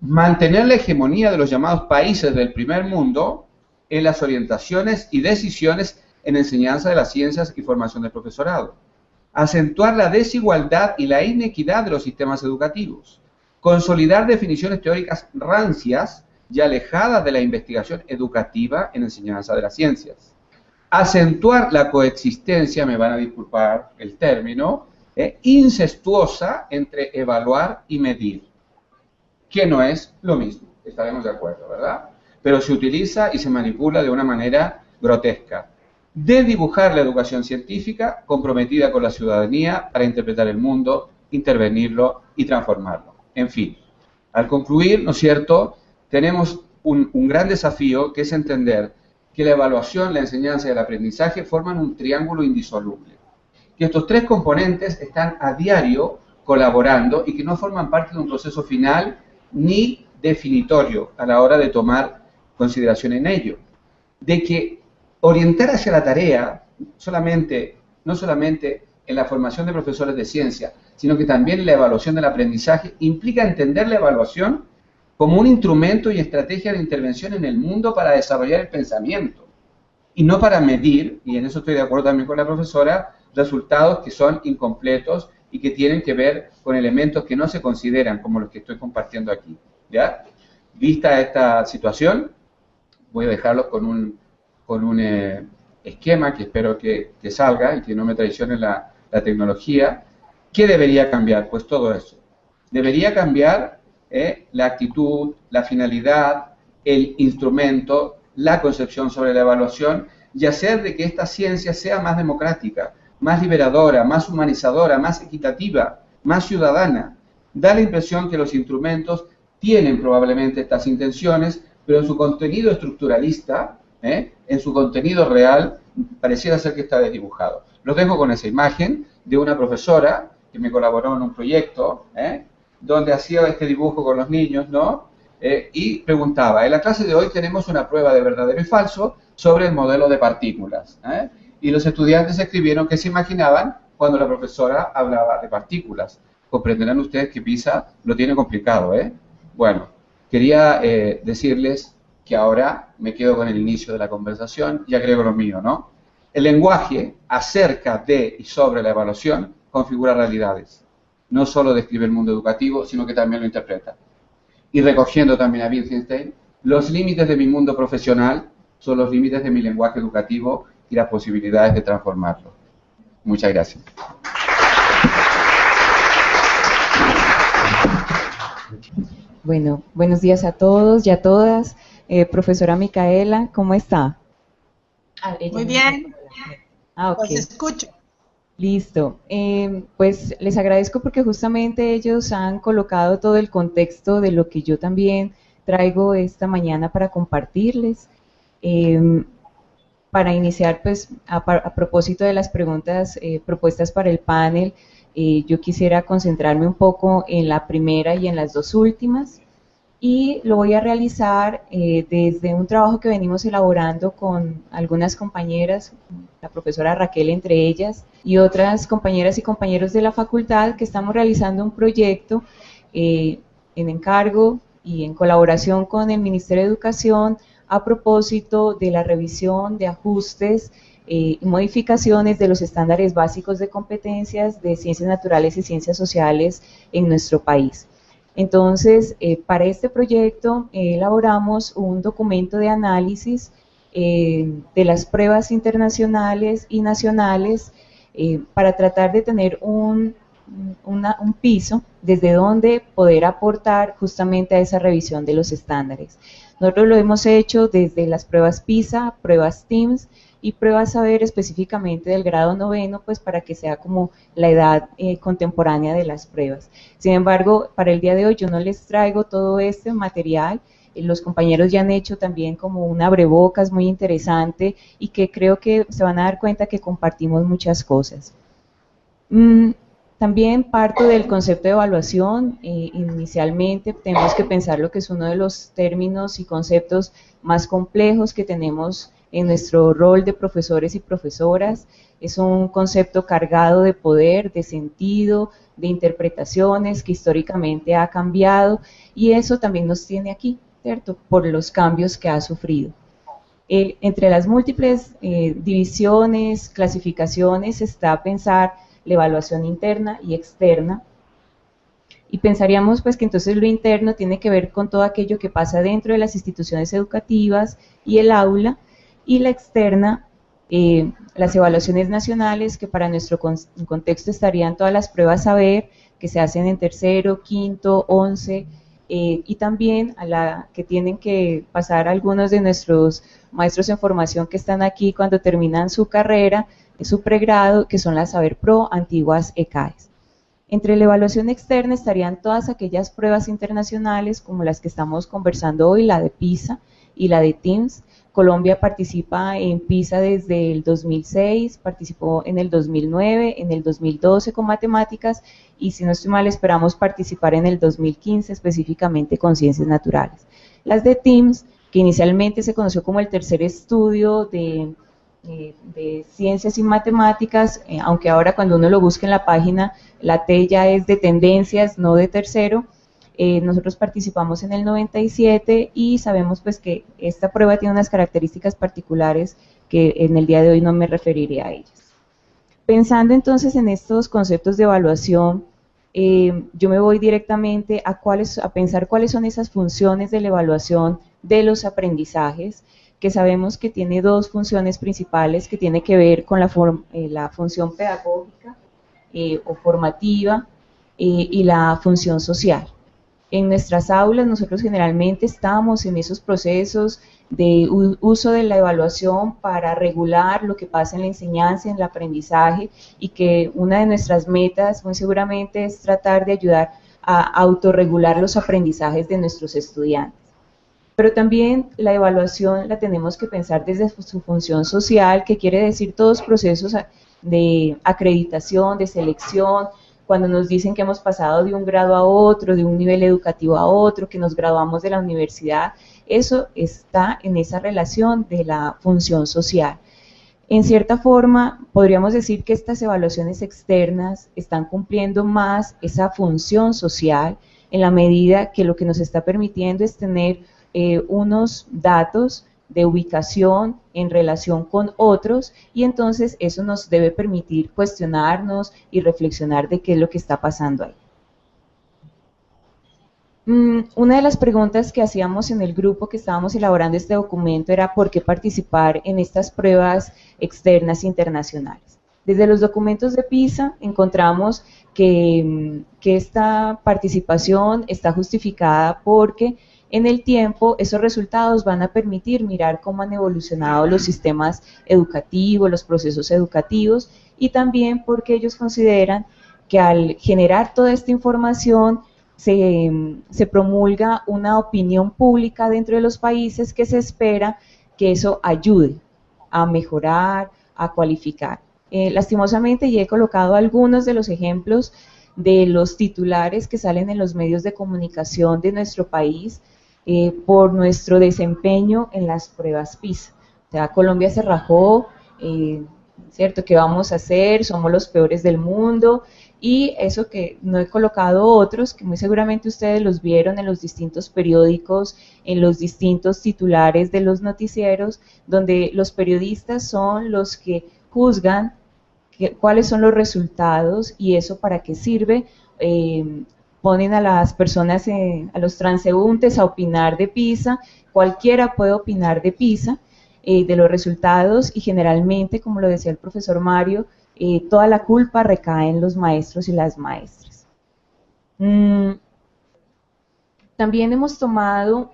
mantener la hegemonía de los llamados países del primer mundo en las orientaciones y decisiones en enseñanza de las ciencias y formación del profesorado, acentuar la desigualdad y la inequidad de los sistemas educativos, consolidar definiciones teóricas rancias y alejadas de la investigación educativa en enseñanza de las ciencias, acentuar la coexistencia, me van a disculpar el término, incestuosa entre evaluar y medir, que no es lo mismo, estaremos de acuerdo, ¿verdad? Pero se utiliza y se manipula de una manera grotesca. Desdibujar la educación científica comprometida con la ciudadanía para interpretar el mundo, intervenirlo y transformarlo. En fin, al concluir, ¿no es cierto?, tenemos un gran desafío que es entender que la evaluación, la enseñanza y el aprendizaje forman un triángulo indisoluble. Que estos tres componentes están a diario colaborando y que no forman parte de un proceso final ni definitorio a la hora de tomar consideración en ello. De que orientar hacia la tarea, no solamente en la formación de profesores de ciencia, sino que también en la evaluación del aprendizaje, implica entender la evaluación como un instrumento y estrategia de intervención en el mundo para desarrollar el pensamiento, y no para medir, y en eso estoy de acuerdo también con la profesora, resultados que son incompletos y que tienen que ver con elementos que no se consideran como los que estoy compartiendo aquí, ¿ya? Vista esta situación, voy a dejarlos con un esquema que espero que salga y que no me traicione la tecnología. ¿Qué debería cambiar? Pues todo eso. Debería cambiar la actitud, la finalidad, el instrumento, la concepción sobre la evaluación y hacer de que esta ciencia sea más democrática, más liberadora, más humanizadora, más equitativa, más ciudadana. Da la impresión que los instrumentos tienen probablemente estas intenciones, pero en su contenido estructuralista, en su contenido real, pareciera ser que está desdibujado. Los dejo con esa imagen de una profesora que me colaboró en un proyecto, donde hacía este dibujo con los niños, ¿no? Y preguntaba, en la clase de hoy tenemos una prueba de verdadero y falso sobre el modelo de partículas. Y los estudiantes escribieron qué se imaginaban cuando la profesora hablaba de partículas. Comprenderán ustedes que PISA lo tiene complicado, Bueno, quería decirles que ahora me quedo con el inicio de la conversación y agrego lo mío, ¿no? El lenguaje acerca de y sobre la evaluación configura realidades. No solo describe el mundo educativo, sino que también lo interpreta. Y recogiendo también a Wittgenstein, los límites de mi mundo profesional son los límites de mi lenguaje educativo y las posibilidades de transformarlo. Muchas gracias. Bueno, buenos días a todos y a todas. Profesora Micaela, ¿cómo está? Muy bien. Ok. Los escucho. Listo. Pues les agradezco porque justamente ellos han colocado todo el contexto de lo que yo también traigo esta mañana para compartirles. Para iniciar, pues, a propósito de las preguntas propuestas para el panel, yo quisiera concentrarme un poco en la primera y en las dos últimas, y lo voy a realizar desde un trabajo que venimos elaborando con algunas compañeras, la profesora Raquel entre ellas, y otras compañeras y compañeros de la facultad, que estamos realizando un proyecto en encargo y en colaboración con el Ministerio de Educación a propósito de la revisión de ajustes y modificaciones de los estándares básicos de competencias de ciencias naturales y ciencias sociales en nuestro país. Entonces, para este proyecto elaboramos un documento de análisis de las pruebas internacionales y nacionales para tratar de tener un piso desde donde poder aportar justamente a esa revisión de los estándares. Nosotros lo hemos hecho desde las pruebas PISA, pruebas TIMSS y pruebas saber específicamente del grado 9, pues para que sea como la edad contemporánea de las pruebas. Sin embargo, para el día de hoy yo no les traigo todo este material. Los compañeros ya han hecho también como un abrebocas muy interesante y que creo que se van a dar cuenta que compartimos muchas cosas. También parto del concepto de evaluación. Inicialmente tenemos que pensar lo que es uno de los términos y conceptos más complejos que tenemos en nuestro rol de profesores y profesoras. Es un concepto cargado de poder, de sentido, de interpretaciones que históricamente ha cambiado y eso también nos tiene aquí, ¿cierto? Por los cambios que ha sufrido. Entre las múltiples divisiones, clasificaciones, está pensar la evaluación interna y externa. Y pensaríamos pues que entonces lo interno tiene que ver con todo aquello que pasa dentro de las instituciones educativas y el aula, y la externa, las evaluaciones nacionales, que para nuestro contexto estarían todas las pruebas saber que se hacen en tercero, quinto, 11, y también a la que tienen que pasar algunos de nuestros maestros en formación que están aquí cuando terminan su carrera, su pregrado, que son las Saber Pro, antiguas ECAES. Entre la evaluación externa estarían todas aquellas pruebas internacionales como las que estamos conversando hoy, la de PISA y la de TIMSS. Colombia participa en PISA desde el 2006, participó en el 2009, en el 2012 con matemáticas y si no estoy mal esperamos participar en el 2015 específicamente con ciencias naturales. Las de TIMSS, que inicialmente se conoció como el tercer estudio de ciencias y matemáticas, aunque ahora cuando uno lo busca en la página, la T ya es de tendencias, no de tercero. Nosotros participamos en el 97 y sabemos pues que esta prueba tiene unas características particulares que en el día de hoy no me referiré a ellas. Pensando entonces en estos conceptos de evaluación, yo me voy directamente a pensar cuáles son esas funciones de la evaluación de los aprendizajes, que sabemos que tiene dos funciones principales que tiene que ver con la función pedagógica o formativa y la función social. En nuestras aulas nosotros generalmente estamos en esos procesos de uso de la evaluación para regular lo que pasa en la enseñanza, en el aprendizaje y que una de nuestras metas muy seguramente es tratar de ayudar a autorregular los aprendizajes de nuestros estudiantes. Pero también la evaluación la tenemos que pensar desde su función social, que quiere decir todos procesos de acreditación, de selección, cuando nos dicen que hemos pasado de un grado a otro, de un nivel educativo a otro, que nos graduamos de la universidad, eso está en esa relación de la función social. En cierta forma, podríamos decir que estas evaluaciones externas están cumpliendo más esa función social en la medida que lo que nos está permitiendo es tener unos datos de ubicación en relación con otros y entonces eso nos debe permitir cuestionarnos y reflexionar de qué es lo que está pasando ahí. Una de las preguntas que hacíamos en el grupo que estábamos elaborando este documento era ¿por qué participar en estas pruebas externas internacionales? Desde los documentos de PISA encontramos que esta participación está justificada porque en el tiempo esos resultados van a permitir mirar cómo han evolucionado los sistemas educativos, los procesos educativos y también porque ellos consideran que al generar toda esta información se promulga una opinión pública dentro de los países que se espera que eso ayude a mejorar, a cualificar. Lastimosamente ya he colocado algunos de los ejemplos de los titulares que salen en los medios de comunicación de nuestro país por nuestro desempeño en las pruebas PISA. O sea, Colombia se rajó, ¿cierto? ¿Qué vamos a hacer? Somos los peores del mundo. Y eso que no he colocado otros, que muy seguramente ustedes los vieron en los distintos periódicos, en los distintos titulares de los noticieros, donde los periodistas son los que juzgan cuáles son los resultados y eso para qué sirve. Ponen a las personas, a los transeúntes a opinar de PISA, cualquiera puede opinar de PISA, de los resultados y generalmente, como lo decía el profesor Mario, toda la culpa recae en los maestros y las maestras. También hemos tomado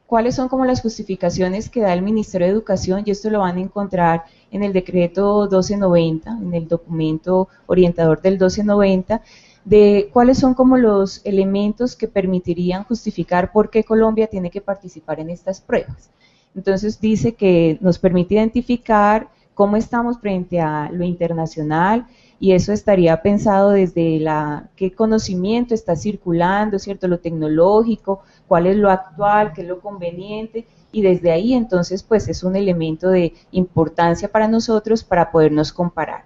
cuáles son como las justificaciones que da el Ministerio de Educación y esto lo van a encontrar en el decreto 1290, en el documento orientador del 1290, de cuáles son como los elementos que permitirían justificar por qué Colombia tiene que participar en estas pruebas. Entonces dice que nos permite identificar cómo estamos frente a lo internacional, y eso estaría pensado desde qué conocimiento está circulando, ¿cierto? Lo tecnológico, cuál es lo actual, qué es lo conveniente, y desde ahí entonces pues es un elemento de importancia para nosotros para podernos comparar.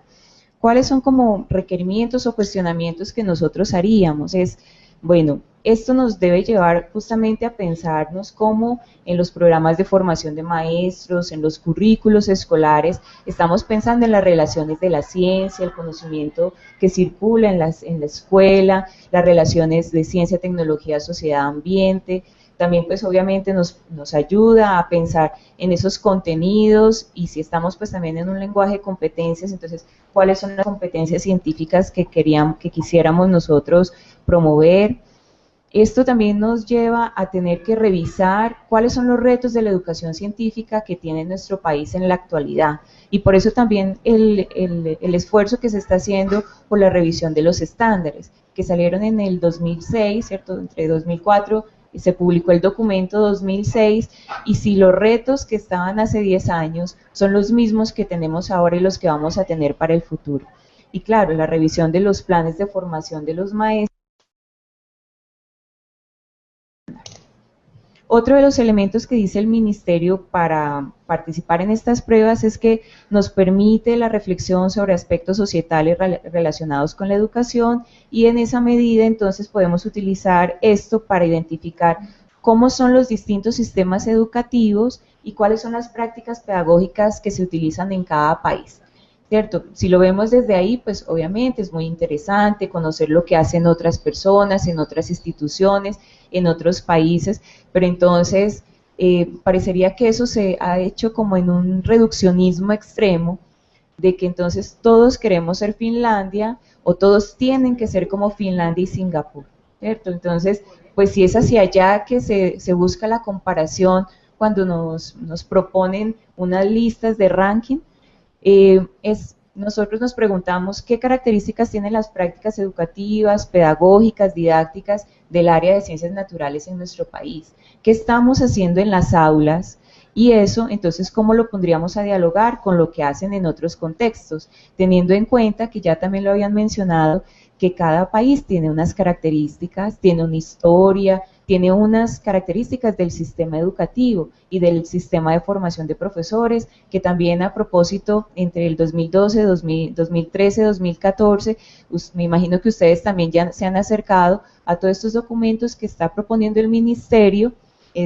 ¿Cuáles son como requerimientos o cuestionamientos que nosotros haríamos? Bueno, esto nos debe llevar justamente a pensarnos cómo en los programas de formación de maestros, en los currículos escolares, estamos pensando en las relaciones de la ciencia, el conocimiento que circula en la escuela, las relaciones de ciencia, tecnología, sociedad, ambiente. También pues obviamente nos ayuda a pensar en esos contenidos, y si estamos pues también en un lenguaje de competencias, entonces cuáles son las competencias científicas que quisiéramos nosotros promover. Esto también nos lleva a tener que revisar cuáles son los retos de la educación científica que tiene nuestro país en la actualidad, y por eso también el esfuerzo que se está haciendo por la revisión de los estándares, que salieron en el 2006, ¿cierto? Entre 2004 se publicó el documento 2006, y si los retos que estaban hace 10 años son los mismos que tenemos ahora y los que vamos a tener para el futuro. Y claro, la revisión de los planes de formación de los maestros. Otro de los elementos que dice el Ministerio para participar en estas pruebas es que nos permite la reflexión sobre aspectos societales relacionados con la educación, y en esa medida entonces podemos utilizar esto para identificar cómo son los distintos sistemas educativos y cuáles son las prácticas pedagógicas que se utilizan en cada país. ¿Cierto? Si lo vemos desde ahí, pues obviamente es muy interesante conocer lo que hacen otras personas, en otras instituciones, en otros países, pero entonces parecería que eso se ha hecho como en un reduccionismo extremo, de que entonces todos queremos ser Finlandia, o todos tienen que ser como Finlandia y Singapur, ¿cierto? Entonces, pues si es hacia allá que se busca la comparación cuando nos proponen unas listas de ranking, nosotros nos preguntamos qué características tienen las prácticas educativas, pedagógicas, didácticas del área de ciencias naturales en nuestro país, qué estamos haciendo en las aulas, y eso entonces cómo lo pondríamos a dialogar con lo que hacen en otros contextos, teniendo en cuenta que ya también lo habían mencionado, que cada país tiene unas características, tiene una historia, tiene unas características del sistema educativo y del sistema de formación de profesores, que también a propósito entre el 2012, 2013, 2014, me imagino que ustedes también ya se han acercado a todos estos documentos que está proponiendo el Ministerio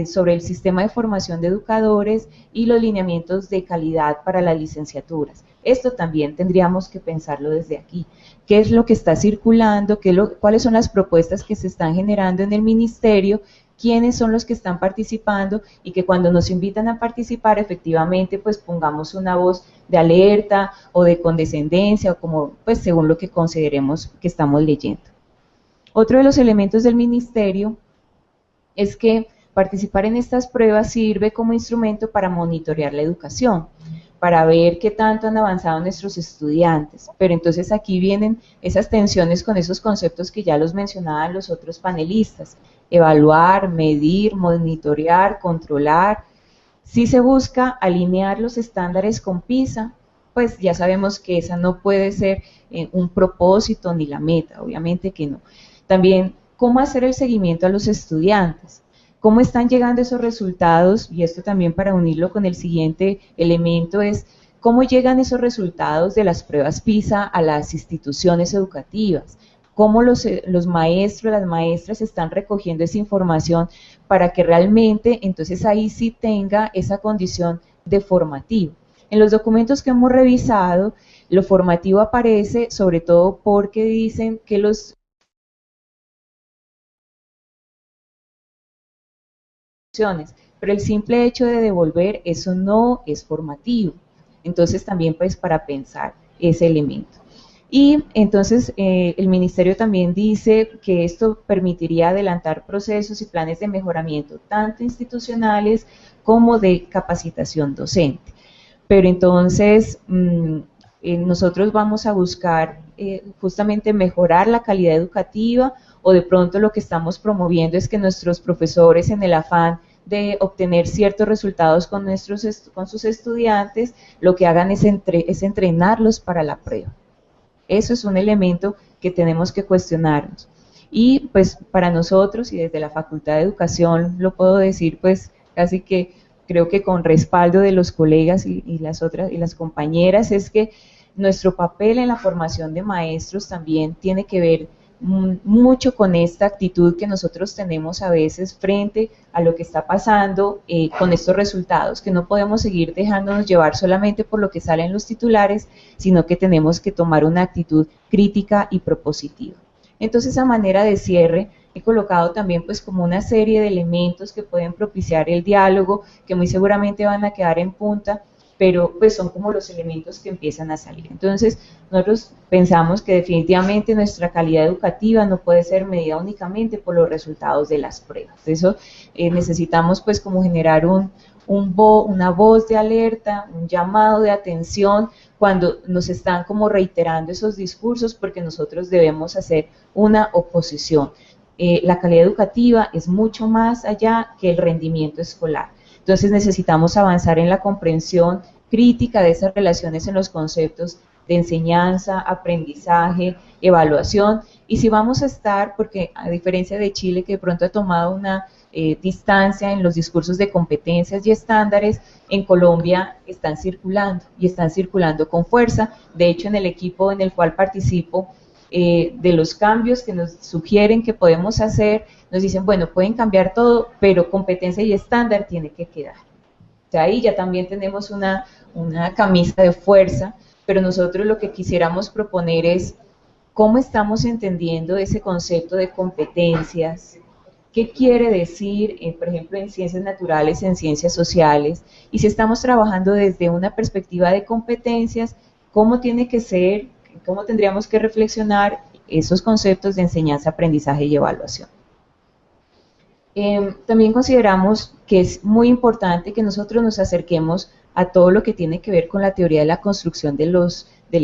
sobre el sistema de formación de educadores y los lineamientos de calidad para las licenciaturas. Esto también tendríamos que pensarlo desde aquí. ¿Qué es lo que está circulando? ¿Cuáles son las propuestas que se están generando en el Ministerio? ¿Quiénes son los que están participando? Y que cuando nos invitan a participar, efectivamente, pues pongamos una voz de alerta o de condescendencia, o como, pues según lo que consideremos que estamos leyendo. Otro de los elementos del Ministerio es que participar en estas pruebas sirve como instrumento para monitorear la educación, para ver qué tanto han avanzado nuestros estudiantes, pero entonces aquí vienen esas tensiones con esos conceptos que ya los mencionaban los otros panelistas: evaluar, medir, monitorear, controlar. Si se busca alinear los estándares con PISA, pues ya sabemos que esa no puede ser un propósito ni la meta, obviamente que no. También, ¿cómo hacer el seguimiento a los estudiantes? ¿Cómo están llegando esos resultados? Y esto también para unirlo con el siguiente elemento es cómo llegan esos resultados de las pruebas PISA a las instituciones educativas, cómo los maestros, las maestras están recogiendo esa información para que realmente entonces ahí sí tenga esa condición de formativo. En los documentos que hemos revisado, lo formativo aparece sobre todo porque dicen que pero el simple hecho de devolver, eso no es formativo. Entonces también pues para pensar ese elemento. Y entonces el Ministerio también dice que esto permitiría adelantar procesos y planes de mejoramiento, tanto institucionales como de capacitación docente. Pero entonces nosotros vamos a buscar justamente mejorar la calidad educativa, o de pronto lo que estamos promoviendo es que nuestros profesores, en el afán de obtener ciertos resultados con sus estudiantes, lo que hagan es entrenarlos para la prueba. Eso es un elemento que tenemos que cuestionarnos. Y pues para nosotros, y desde la Facultad de Educación lo puedo decir pues casi que creo que con respaldo de los colegas y las compañeras, es que nuestro papel en la formación de maestros también tiene que ver mucho con esta actitud que nosotros tenemos a veces frente a lo que está pasando con estos resultados, que no podemos seguir dejándonos llevar solamente por lo que sale en los titulares, sino que tenemos que tomar una actitud crítica y propositiva. Entonces, a manera de cierre, he colocado también pues como una serie de elementos que pueden propiciar el diálogo, que muy seguramente van a quedar en punta, pero pues son como los elementos que empiezan a salir. Entonces, nosotros pensamos que definitivamente nuestra calidad educativa no puede ser medida únicamente por los resultados de las pruebas. Eso necesitamos pues como generar una voz de alerta, un llamado de atención cuando nos están como reiterando esos discursos, porque nosotros debemos hacer una oposición. La calidad educativa es mucho más allá que el rendimiento escolar. Entonces necesitamos avanzar en la comprensión crítica de esas relaciones en los conceptos de enseñanza, aprendizaje, evaluación, y si vamos a estar, porque a diferencia de Chile que de pronto ha tomado una distancia en los discursos de competencias y estándares, en Colombia están circulando y están circulando con fuerza. De hecho, en el equipo en el cual participo, de los cambios que nos sugieren que podemos hacer, nos dicen, bueno, pueden cambiar todo, pero competencia y estándar tiene que quedar. O sea, ahí ya también tenemos una camisa de fuerza, pero nosotros lo que quisiéramos proponer es cómo estamos entendiendo ese concepto de competencias, qué quiere decir, por ejemplo, en ciencias naturales, en ciencias sociales, y si estamos trabajando desde una perspectiva de competencias, cómo tiene que ser, cómo tendríamos que reflexionar esos conceptos de enseñanza, aprendizaje y evaluación. También consideramos que es muy importante que nosotros nos acerquemos a todo lo que tiene que ver con la teoría de la construcción del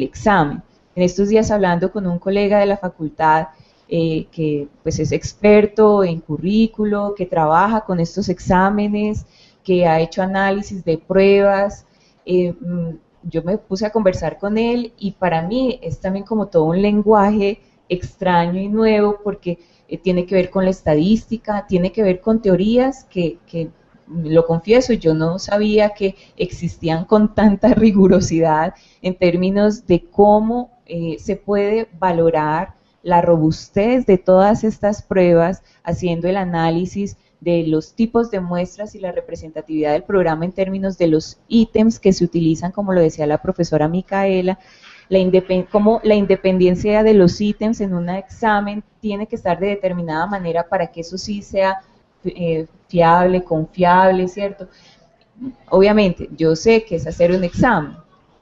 examen. En estos días hablando con un colega de la facultad que pues es experto en currículo, que trabaja con estos exámenes, que ha hecho análisis de pruebas, yo me puse a conversar con él y para mí es también como todo un lenguaje extraño y nuevo porque tiene que ver con la estadística, tiene que ver con teorías que lo confieso, yo no sabía que existían con tanta rigurosidad en términos de cómo se puede valorar la robustez de todas estas pruebas, haciendo el análisis de los tipos de muestras y la representatividad del programa en términos de los ítems que se utilizan, como lo decía la profesora Micaela, cómo la independencia de los ítems en un examen tiene que estar de determinada manera para que eso sí sea fiable, confiable, ¿cierto? Obviamente, yo sé que es hacer un examen,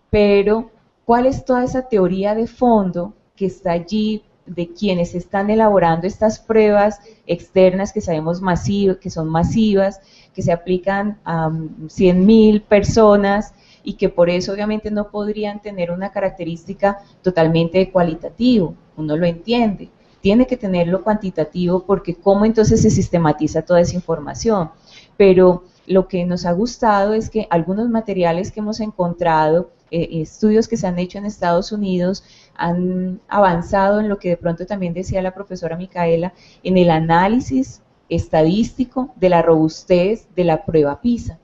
pero ¿cuál es toda esa teoría de fondo que está allí de quienes están elaborando estas pruebas externas que sabemos que son masivas, que se aplican a 100.000 personas y que por eso obviamente no podrían tener una característica totalmente cualitativa? Uno lo entiende, tiene que tenerlo cuantitativo porque cómo entonces se sistematiza toda esa información. Pero lo que nos ha gustado es que algunos materiales que hemos encontrado, estudios que se han hecho en Estados Unidos, han avanzado en lo que de pronto también decía la profesora Micaela, en el análisis estadístico de la robustez de la prueba PISA.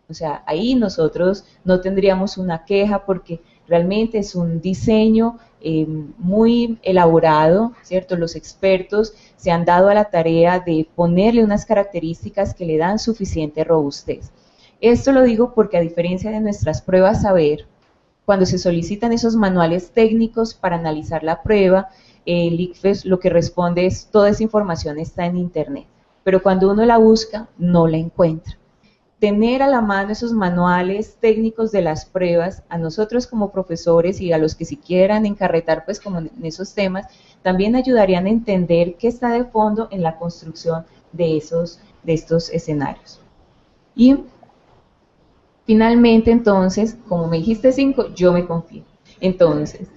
O sea, ahí nosotros no tendríamos una queja porque realmente es un diseño muy elaborado, ¿cierto? Los expertos se han dado a la tarea de ponerle unas características que le dan suficiente robustez. Esto lo digo porque a diferencia de nuestras pruebas saber, cuando se solicitan esos manuales técnicos para analizar la prueba, el ICFES lo que responde es toda esa información está en internet, pero cuando uno la busca no la encuentra. Tener a la mano esos manuales técnicos de las pruebas, a nosotros como profesores y a los que si quieran encarretar pues como en esos temas, también ayudarían a entender qué está de fondo en la construcción de estos escenarios. Y finalmente entonces, como me dijiste 5, yo me confío. Entonces,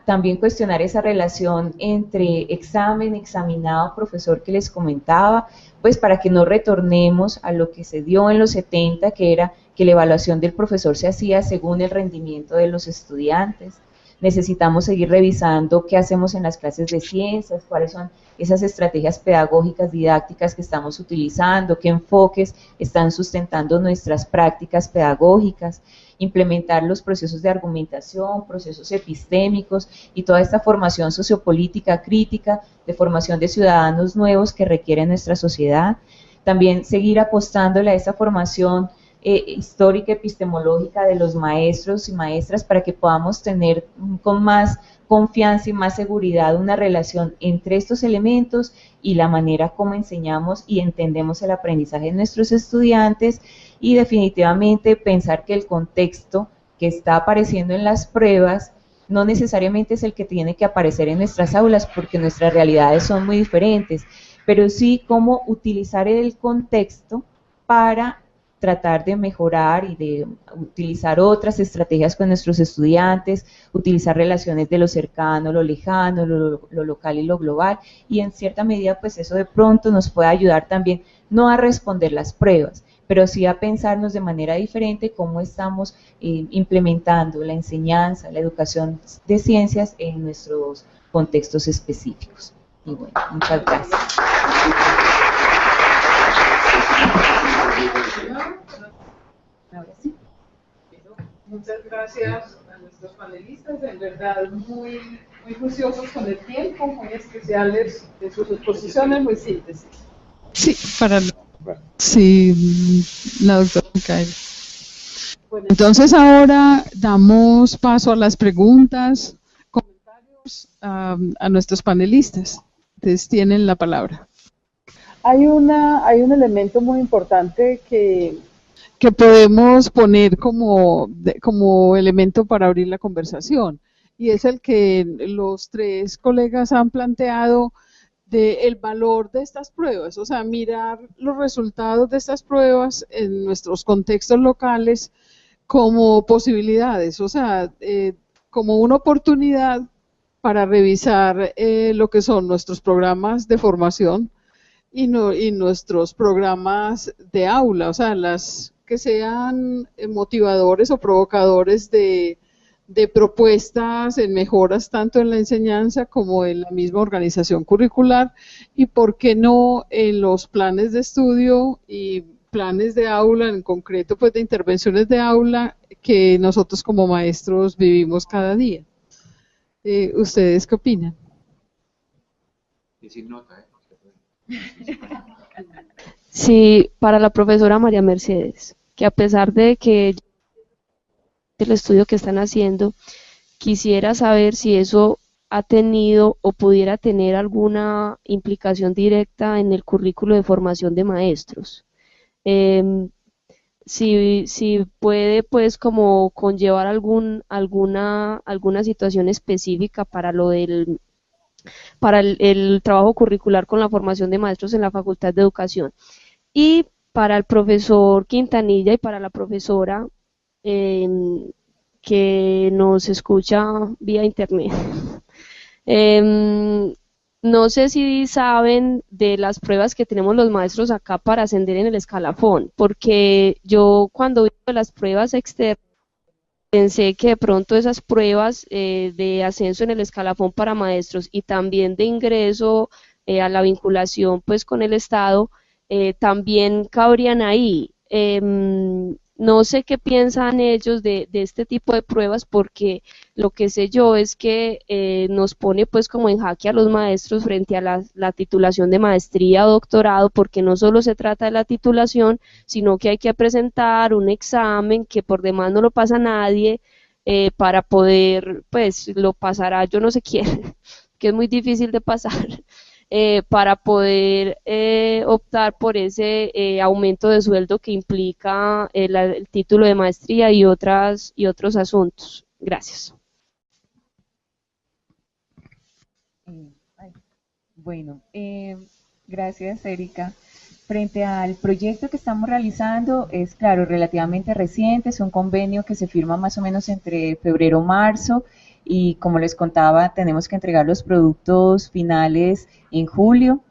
también cuestionar esa relación entre examen, examinado, profesor que les comentaba, pues para que no retornemos a lo que se dio en los 70, que era que la evaluación del profesor se hacía según el rendimiento de los estudiantes. necesitamos seguir revisando qué hacemos en las clases de ciencias, cuáles son esas estrategias pedagógicas, didácticas que estamos utilizando, qué enfoques están sustentando nuestras prácticas pedagógicas, implementar los procesos de argumentación, procesos epistémicos y toda esta formación sociopolítica crítica, de formación de ciudadanos nuevos que requiere nuestra sociedad. También seguir apostándole a esa formación histórica, epistemológica de los maestros y maestras para que podamos tener con más confianza y más seguridad una relación entre estos elementos y la manera como enseñamos y entendemos el aprendizaje de nuestros estudiantes, y definitivamente pensar que el contexto que está apareciendo en las pruebas no necesariamente es el que tiene que aparecer en nuestras aulas, porque nuestras realidades son muy diferentes, pero sí cómo utilizar el contexto para tratar de mejorar y de utilizar otras estrategias con nuestros estudiantes, utilizar relaciones de lo cercano, lo lejano, lo local y lo global, y en cierta medida pues eso de pronto nos puede ayudar también no a responder las pruebas, pero sí a pensarnos de manera diferente cómo estamos implementando la enseñanza, la educación de ciencias en nuestros contextos específicos. Y bueno, muchas gracias. Ahora sí. Muchas gracias a nuestros panelistas, en verdad muy juiciosos con el tiempo, muy especiales en sus exposiciones, muy síntesis. Sí, sí, la doctora Micaela. Bueno, entonces ahora damos paso a las preguntas, comentarios a nuestros panelistas. Ustedes tienen la palabra. Hay un elemento muy importante que podemos poner como elemento para abrir la conversación, y es el que los tres colegas han planteado del valor de estas pruebas, o sea, mirar los resultados de estas pruebas en nuestros contextos locales como posibilidades, o sea, como una oportunidad para revisar lo que son nuestros programas de formación y nuestros programas de aula, o sea, las que sean motivadores o provocadores de propuestas en mejoras tanto en la enseñanza como en la misma organización curricular, y por qué no en los planes de estudio y planes de aula, en concreto pues de intervenciones de aula que nosotros como maestros vivimos cada día. ¿Ustedes qué opinan? Sí, para la profesora María Mercedes, que a pesar de que el estudio que están haciendo, quisiera saber si eso ha tenido o pudiera tener alguna implicación directa en el currículo de formación de maestros. Si puede pues como conllevar alguna situación específica para el trabajo curricular con la formación de maestros en la Facultad de Educación. Y para el profesor Quintanilla y para la profesora que nos escucha vía internet. No sé si saben de las pruebas que tenemos los maestros acá para ascender en el escalafón, porque yo cuando vi las pruebas externas pensé que de pronto esas pruebas de ascenso en el escalafón para maestros y también de ingreso a la vinculación pues con el Estado también cabrían ahí. No sé qué piensan ellos de este tipo de pruebas, porque lo que sé yo es que nos pone pues como en jaque a los maestros frente a la titulación de maestría o doctorado, porque no solo se trata de la titulación, sino que hay que presentar un examen que por demás no lo pasa nadie, para poder, pues lo pasará yo no sé quién, que es muy difícil de pasar. Para poder optar por ese aumento de sueldo que implica el título de maestría y otros asuntos. Gracias. Bueno, gracias, Erika. Frente al proyecto que estamos realizando, es claro, relativamente reciente, es un convenio que se firma más o menos entre febrero y marzo, y como les contaba, tenemos que entregar los productos finales en julio.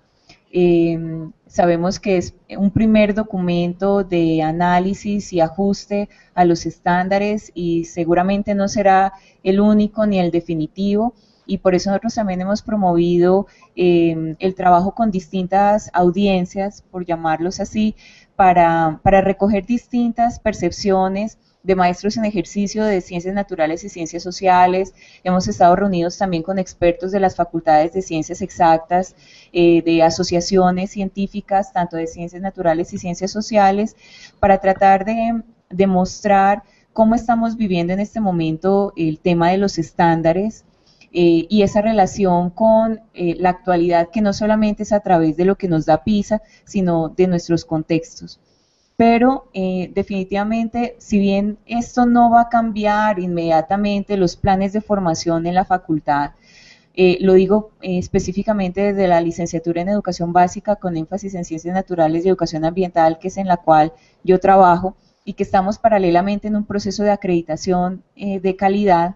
sabemos que es un primer documento de análisis y ajuste a los estándares y seguramente no será el único ni el definitivo, y por eso nosotros también hemos promovido el trabajo con distintas audiencias, por llamarlos así, para recoger distintas percepciones de maestros en ejercicio de ciencias naturales y ciencias sociales. Hemos estado reunidos también con expertos de las facultades de ciencias exactas, de asociaciones científicas, tanto de ciencias naturales y ciencias sociales, para tratar de demostrar cómo estamos viviendo en este momento el tema de los estándares y esa relación con la actualidad, que no solamente es a través de lo que nos da PISA, sino de nuestros contextos. Pero definitivamente, si bien esto no va a cambiar inmediatamente los planes de formación en la facultad, lo digo específicamente desde la licenciatura en educación básica con énfasis en ciencias naturales y educación ambiental, que es en la cual yo trabajo, y que estamos paralelamente en un proceso de acreditación de calidad.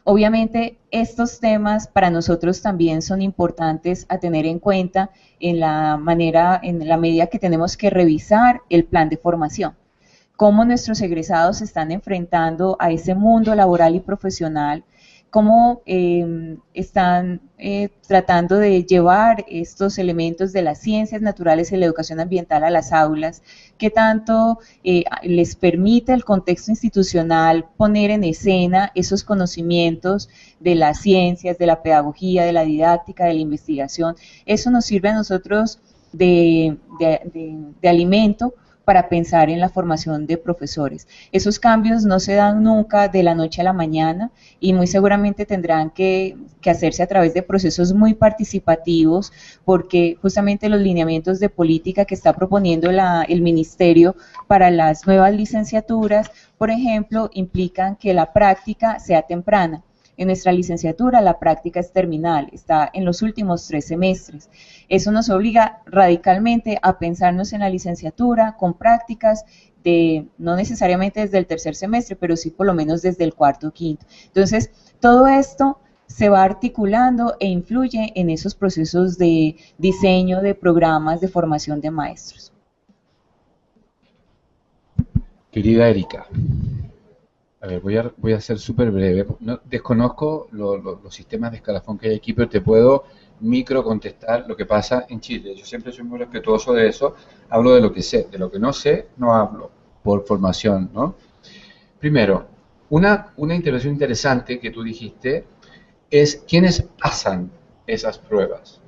Obviamente estos temas para nosotros también son importantes a tener en cuenta en la medida que tenemos que revisar el plan de formación. Cómo nuestros egresados se están enfrentando a ese mundo laboral y profesional, cómo están tratando de llevar estos elementos de las ciencias naturales y la educación ambiental a las aulas, qué tanto les permite el contexto institucional poner en escena esos conocimientos de las ciencias, de la pedagogía, de la didáctica, de la investigación. Eso nos sirve a nosotros de alimento para pensar en la formación de profesores. Esos cambios no se dan nunca de la noche a la mañana y muy seguramente tendrán que hacerse a través de procesos muy participativos, porque justamente los lineamientos de política que está proponiendo el Ministerio para las nuevas licenciaturas, por ejemplo, implican que la práctica sea temprana. En nuestra licenciatura la práctica es terminal, está en los últimos 3 semestres. Eso nos obliga radicalmente a pensarnos en la licenciatura con prácticas no necesariamente desde el 3er semestre, pero sí por lo menos desde el 4º o 5º. Entonces, todo esto se va articulando e influye en esos procesos de diseño de programas de formación de maestros. Querida Erika, a ver, voy a ser súper breve. No, desconozco los sistemas de escalafón que hay aquí, pero te puedo micro contestar lo que pasa en Chile. Yo siempre soy muy respetuoso de eso. Hablo de lo que sé. De lo que no sé, no hablo, por formación, ¿no? Primero, una intervención interesante que tú dijiste es quiénes pasan esas pruebas.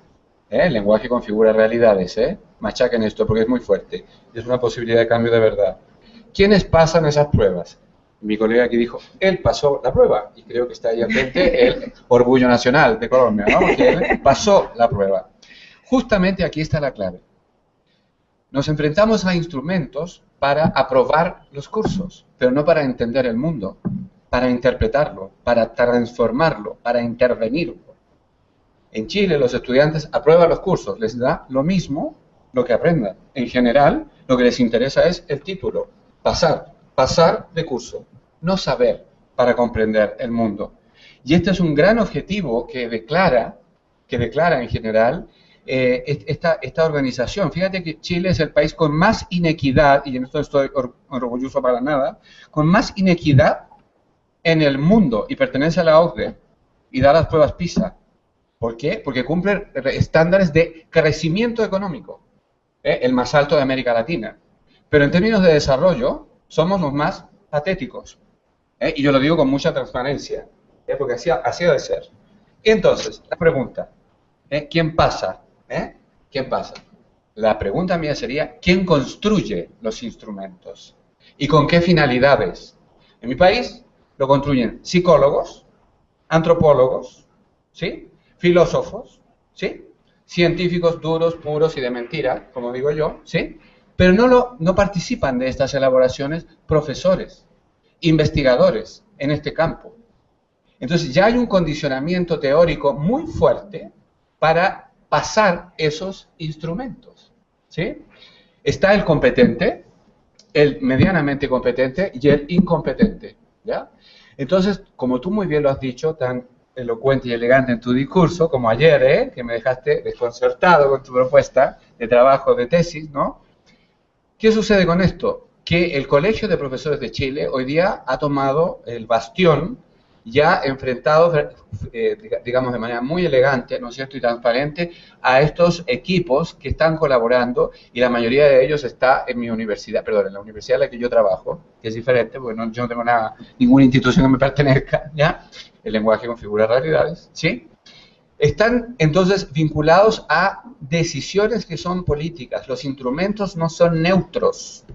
El lenguaje configura realidades, machaquen esto porque es muy fuerte. Es una posibilidad de cambio de verdad. ¿Quiénes pasan esas pruebas? Mi colega aquí dijo, él pasó la prueba, y creo que está ahí al frente el orgullo nacional de Colombia, ¿no? Que él pasó la prueba. Justamente aquí está la clave. Nos enfrentamos a instrumentos para aprobar los cursos, pero no para entender el mundo, para interpretarlo, para transformarlo, para intervenirlo. En Chile los estudiantes aprueban los cursos, les da lo mismo lo que aprendan. En general, lo que les interesa es el título, pasar de curso, no saber para comprender el mundo. Y este es un gran objetivo que declara en general esta organización. Fíjate que Chile es el país con más inequidad, y en esto estoy orgulloso para nada, con más inequidad en el mundo, y pertenece a la OCDE, y da las pruebas PISA. ¿Por qué? Porque cumple estándares de crecimiento económico, el más alto de América Latina. Pero en términos de desarrollo, somos los más patéticos. Y yo lo digo con mucha transparencia, porque así ha de ser. Y entonces, la pregunta, ¿quién pasa? ¿Quién pasa? La pregunta mía sería, ¿quién construye los instrumentos? ¿Y con qué finalidades? En mi país lo construyen psicólogos, antropólogos, ¿sí? Filósofos, ¿sí? Científicos duros, puros y de mentira, como digo yo, ¿sí? Pero no participan de estas elaboraciones profesores, investigadores en este campo. Entonces ya hay un condicionamiento teórico muy fuerte para pasar esos instrumentos, ¿sí? Está el competente, el medianamente competente y el incompetente, ¿ya? Entonces, como tú muy bien lo has dicho, tan elocuente y elegante en tu discurso, como ayer, que me dejaste desconcertado con tu propuesta, de trabajo de tesis, ¿no? ¿Qué sucede con esto? Que el Colegio de Profesores de Chile hoy día ha tomado el bastión, ya enfrentado, digamos, de manera muy elegante, ¿no es cierto?, y transparente, a estos equipos que están colaborando, y la mayoría de ellos está en mi universidad, perdón, en la universidad en la que yo trabajo, que es diferente, porque yo no tengo ninguna institución que me pertenezca, ¿ya? El lenguaje configura realidades, ¿sí? Están entonces vinculados a decisiones que son políticas. Los instrumentos no son neutros.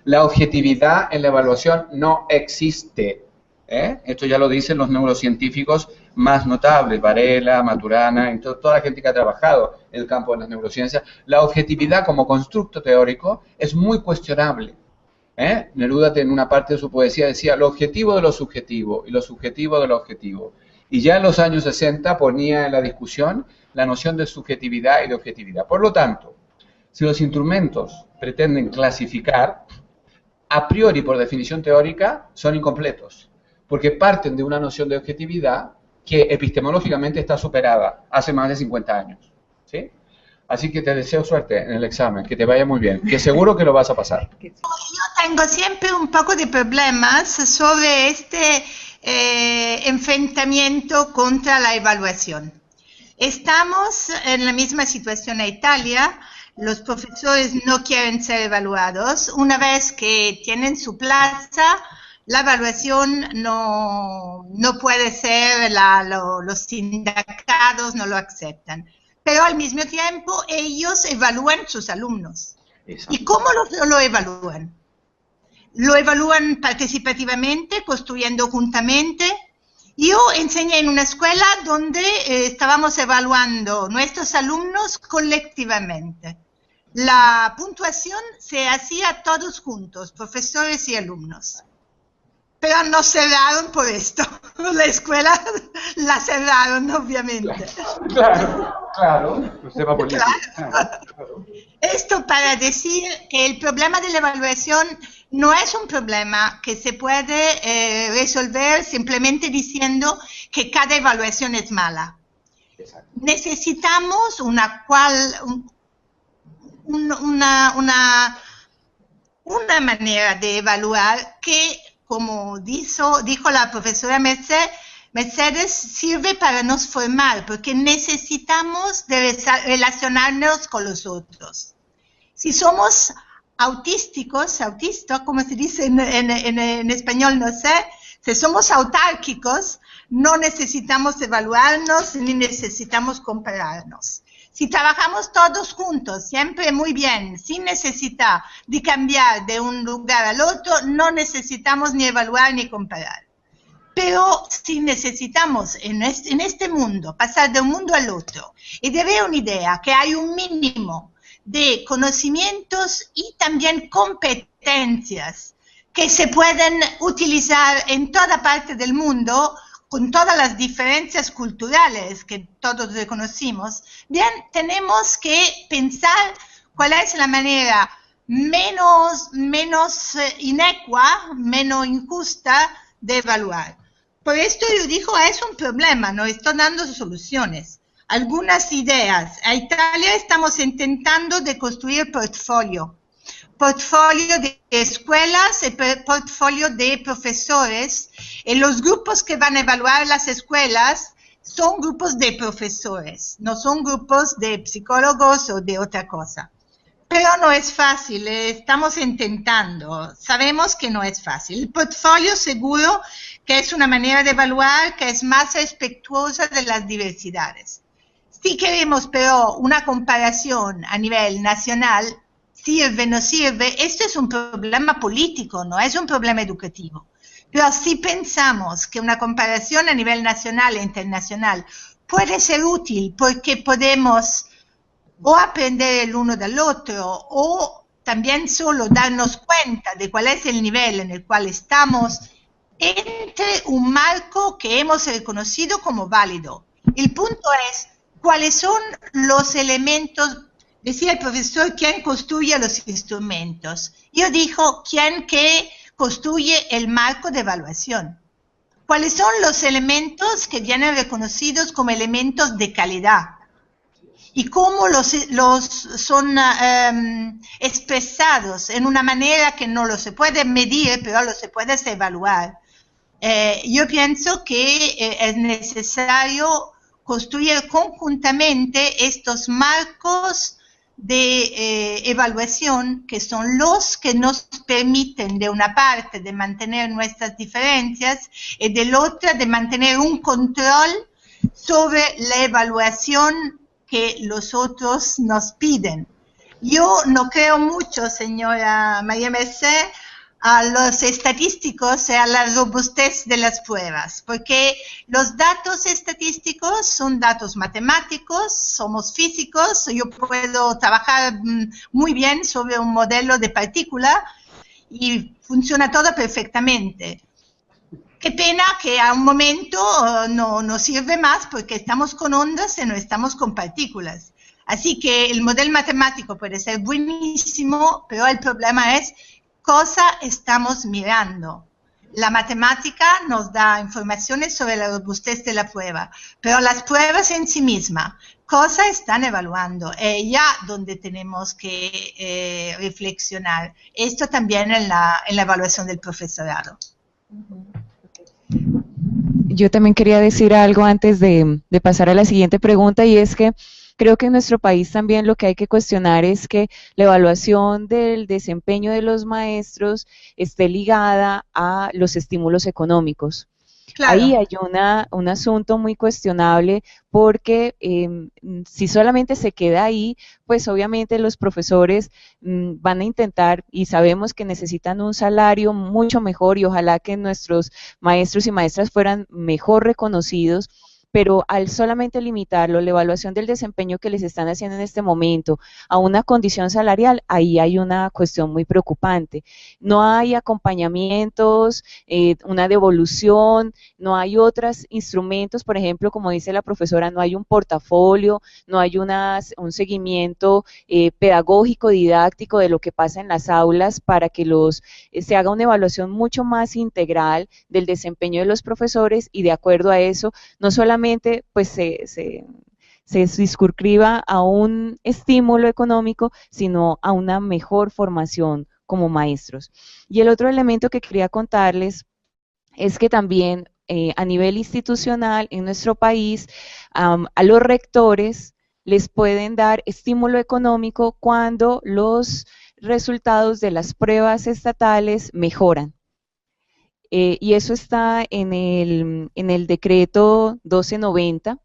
La objetividad en la evaluación no existe. Esto ya lo dicen los neurocientíficos más notables, Varela, Maturana, y toda la gente que ha trabajado en el campo de las neurociencias. La objetividad como constructo teórico es muy cuestionable. Neruda en una parte de su poesía decía lo objetivo de lo subjetivo y lo subjetivo de lo objetivo. Y ya en los años 60 ponía en la discusión la noción de subjetividad y de objetividad. Por lo tanto, si los instrumentos pretenden clasificar, a priori, por definición teórica, son incompletos, porque parten de una noción de objetividad que epistemológicamente está superada hace más de 50 años. ¿Sí? Así que te deseo suerte en el examen, que te vaya muy bien, que seguro que lo vas a pasar. Yo tengo siempre un poco de problemas sobre este enfrentamiento contra la evaluación. Estamos en la misma situación en Italia. Los profesores no quieren ser evaluados. Una vez que tienen su plaza, la evaluación no puede ser, los sindicatos no lo aceptan. Pero al mismo tiempo ellos evalúan sus alumnos. Exacto. ¿Y cómo lo evalúan? Lo evalúan participativamente, construyendo juntamente. Yo enseñé en una escuela donde estábamos evaluando nuestros alumnos colectivamente. La puntuación se hacía todos juntos, profesores y alumnos. Pero nos cerraron por esto. La escuela la cerraron, obviamente. Claro. Sistema político. Claro. Esto para decir que el problema de la evaluación no es un problema que se puede resolver simplemente diciendo que cada evaluación es mala. Exacto. Necesitamos una manera de evaluar que, como dijo la profesora Mercedes, sirve para nos formar, porque necesitamos relacionarnos con los otros. Si somos autistas, como se dice en español, no sé, si somos autárquicos, no necesitamos evaluarnos ni necesitamos compararnos. Si trabajamos todos juntos, siempre muy bien, sin necesidad de cambiar de un lugar al otro, no necesitamos ni evaluar ni comparar. Pero si necesitamos en este mundo pasar de un mundo al otro y de ver una idea que hay un mínimo de conocimientos y también competencias que se pueden utilizar en toda parte del mundo, con todas las diferencias culturales que todos reconocimos, bien, tenemos que pensar cuál es la manera menos inecua, menos injusta de evaluar. Por esto yo digo, es un problema, no estoy dando soluciones. Algunas ideas. En Italia estamos intentando de construir portfolio de escuelas y portfolio de profesores. Y los grupos que van a evaluar las escuelas son grupos de profesores, no son grupos de psicólogos o de otra cosa. Pero no es fácil, estamos intentando, sabemos que no es fácil. El portfolio seguro que es una manera de evaluar que es más respetuosa de las diversidades. Si queremos, pero, una comparación a nivel nacional, sirve, no sirve, esto es un problema político, no es un problema educativo. Pero si pensamos que una comparación a nivel nacional e internacional puede ser útil porque podemos o aprender el uno del otro o también solo darnos cuenta de cuál es el nivel en el cual estamos entre un marco que hemos reconocido como válido. El punto es cuáles son los elementos. Decía el profesor, ¿quién construye los instrumentos? Yo digo, ¿quién que construye el marco de evaluación? ¿Cuáles son los elementos que vienen reconocidos como elementos de calidad? y cómo los son expresados en una manera que no lo se puede medir, pero lo se puede evaluar. Yo pienso que es necesario construir conjuntamente estos marcos de evaluación, que son los que nos permiten, de una parte, de mantener nuestras diferencias y de la otra, de mantener un control sobre la evaluación que los otros nos piden. Yo no creo mucho, señora María Merced, a los estadísticos y a la robustez de las pruebas, porque los datos estadísticos son datos matemáticos, somos físicos, yo puedo trabajar muy bien sobre un modelo de partícula y funciona todo perfectamente. Qué pena que a un momento no sirve más porque estamos con ondas y no estamos con partículas. Así que el modelo matemático puede ser buenísimo, pero el problema es cosa estamos mirando. La matemática nos da informaciones sobre la robustez de la prueba, pero las pruebas en sí mismas, cosa están evaluando, ya donde tenemos que reflexionar. Esto también en la evaluación del profesorado. Yo también quería decir algo antes de pasar a la siguiente pregunta, y es que creo que en nuestro país también lo que hay que cuestionar es que la evaluación del desempeño de los maestros esté ligada a los estímulos económicos. Claro. Ahí hay un asunto muy cuestionable porque si solamente se queda ahí, pues obviamente los profesores van a intentar, y sabemos que necesitan un salario mucho mejor y ojalá que nuestros maestros y maestras fueran mejor reconocidos, pero al solamente limitarlo, la evaluación del desempeño que les están haciendo en este momento a una condición salarial, ahí hay una cuestión muy preocupante. No hay acompañamientos, una devolución, no hay otros instrumentos, por ejemplo, como dice la profesora, no hay un portafolio, no hay un seguimiento pedagógico, didáctico de lo que pasa en las aulas para que se haga una evaluación mucho más integral del desempeño de los profesores y de acuerdo a eso, no solamente pues se circunscriba a un estímulo económico, sino a una mejor formación como maestros. Y el otro elemento que quería contarles es que también a nivel institucional en nuestro país, a los rectores les pueden dar estímulo económico cuando los resultados de las pruebas estatales mejoran. Y eso está en el decreto 1290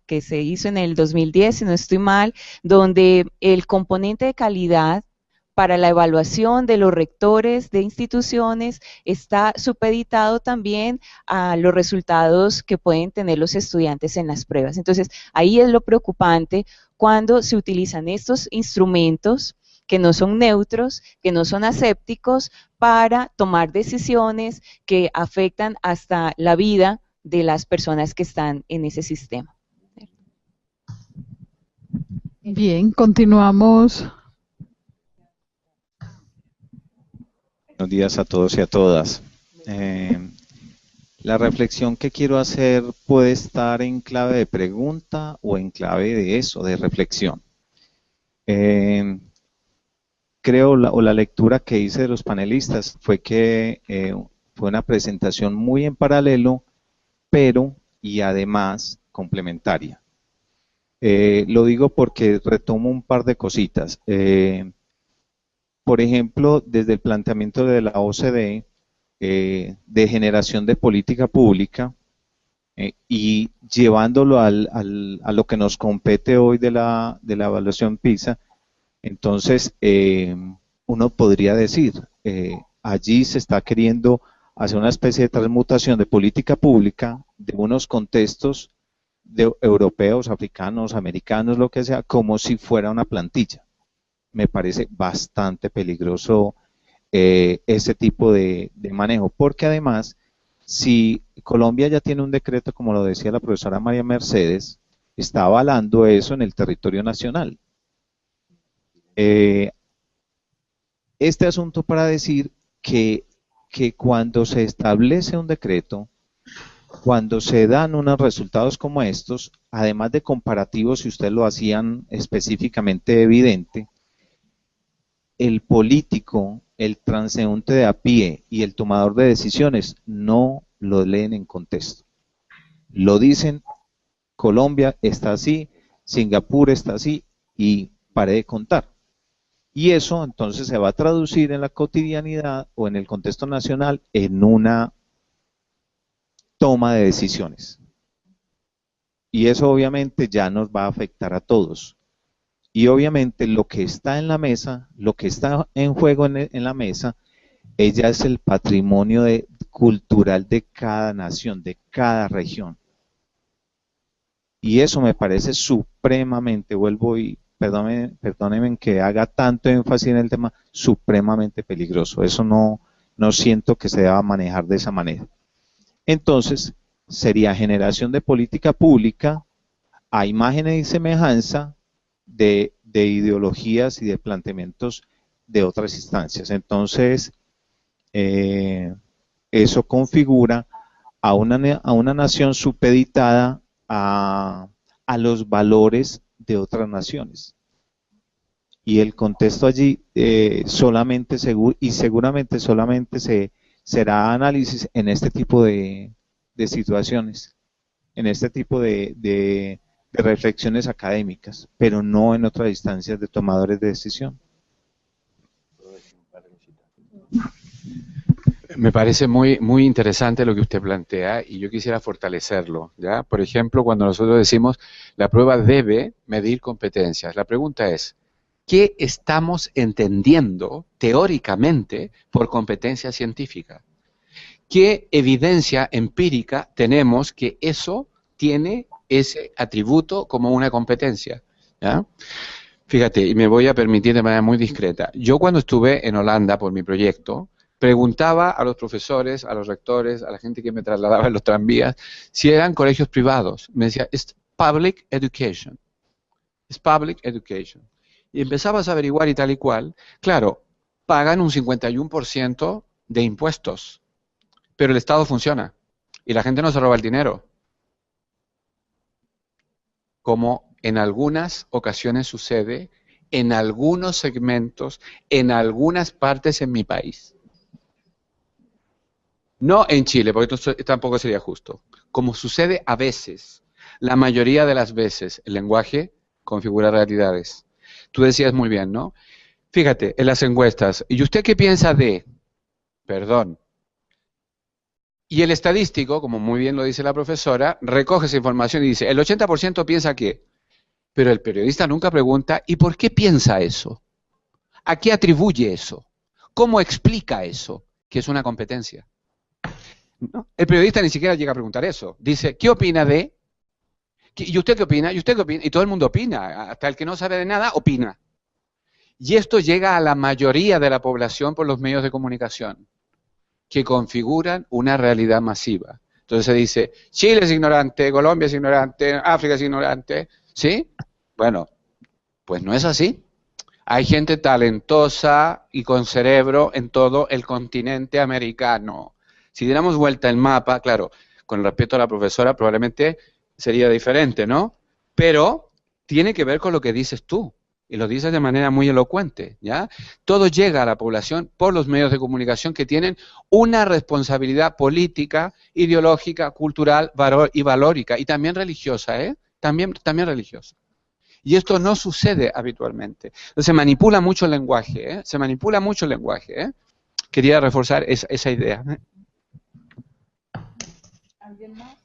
que se hizo en el 2010, si no estoy mal, donde el componente de calidad para la evaluación de los rectores de instituciones está supeditado también a los resultados que pueden tener los estudiantes en las pruebas. Entonces, ahí es lo preocupante cuando se utilizan estos instrumentos que no son neutros, que no son asépticos, para tomar decisiones que afectan hasta la vida de las personas que están en ese sistema. Bien, continuamos. Buenos días a todos y a todas. La reflexión que quiero hacer puede estar en clave de pregunta o en clave de eso, de reflexión. Creo, la lectura que hice de los panelistas fue que fue una presentación muy en paralelo, pero y además complementaria. Lo digo porque retomo un par de cositas. Por ejemplo, desde el planteamiento de la OCDE, de generación de política pública, y llevándolo a lo que nos compete hoy de la evaluación PISA. Entonces, uno podría decir, allí se está queriendo hacer una especie de transmutación de política pública de unos contextos europeos, africanos, americanos, lo que sea, como si fuera una plantilla. Me parece bastante peligroso ese tipo de manejo, porque además, si Colombia ya tiene un decreto, como lo decía la profesora María Mercedes, está avalando eso en el territorio nacional. Este asunto para decir que cuando se establece un decreto, Cuando se dan unos resultados como estos, además de comparativos, si ustedes lo hacían específicamente evidente, el político, el transeúnte de a pie y el tomador de decisiones no lo leen en contexto. Lo dicen, Colombia está así, Singapur está así y paré de contar. Y eso entonces se va a traducir en la cotidianidad o en el contexto nacional en una toma de decisiones. Y eso obviamente ya nos va a afectar a todos. Y obviamente lo que está en la mesa, lo que está en juego en la mesa, ella es el patrimonio cultural de cada nación, de cada región. Y eso me parece supremamente, vuelvo y perdónenme que haga tanto énfasis en el tema, supremamente peligroso. Eso no siento que se deba manejar de esa manera. Entonces, sería generación de política pública a imagen y semejanza de ideologías y de planteamientos de otras instancias. Entonces, eso configura a una nación supeditada a los valores de otras naciones. Y el contexto allí solamente y seguramente solamente será análisis en este tipo de situaciones, en este tipo de reflexiones académicas, pero no en otras instancias de tomadores de decisión. Me parece muy interesante lo que usted plantea y yo quisiera fortalecerlo, ¿ya? Por ejemplo, cuando nosotros decimos la prueba debe medir competencias, la pregunta es, ¿qué estamos entendiendo teóricamente por competencia científica? ¿Qué evidencia empírica tenemos que eso tiene ese atributo como una competencia? ¿Ya? Fíjate, y me voy a permitir de manera muy discreta. Yo cuando estuve en Holanda por mi proyecto, preguntaba a los profesores, a los rectores, a la gente que me trasladaba en los tranvías, si eran colegios privados. Me decía, es public education. Es public education. Y empezabas a averiguar y tal y cual. Claro, pagan un 51% de impuestos, pero el Estado funciona y la gente no se roba el dinero, como en algunas ocasiones sucede, en algunos segmentos, en algunas partes en mi país. No en Chile, porque esto tampoco sería justo. Como sucede a veces, la mayoría de las veces, el lenguaje configura realidades. Tú decías muy bien, ¿no? Fíjate, en las encuestas, ¿y usted qué piensa de? Perdón. Y el estadístico, como muy bien lo dice la profesora, recoge esa información y dice, el 80% piensa que, pero el periodista nunca pregunta, ¿y por qué piensa eso? ¿A qué atribuye eso? ¿Cómo explica eso? Que es una competencia. ¿No? El periodista ni siquiera llega a preguntar eso. Dice, ¿qué opina de? ¿Y usted qué opina? ¿Y usted qué opina? Y todo el mundo opina. Hasta el que no sabe de nada, opina. Y esto llega a la mayoría de la población por los medios de comunicación, que configuran una realidad masiva. Entonces se dice, Chile es ignorante, Colombia es ignorante, África es ignorante. ¿Sí? Bueno, pues no es así. Hay gente talentosa y con cerebro en todo el continente americano. Si diéramos vuelta el mapa, claro, con respecto a la profesora probablemente sería diferente, ¿no? Pero tiene que ver con lo que dices tú, y lo dices de manera muy elocuente, ¿ya? Todo llega a la población por los medios de comunicación que tienen una responsabilidad política, ideológica, cultural y valórica, y también religiosa, ¿eh? También religiosa. Y esto no sucede habitualmente. Entonces se manipula mucho el lenguaje, ¿eh? Se manipula mucho el lenguaje, ¿eh? Quería reforzar esa idea. ¿Alguien más?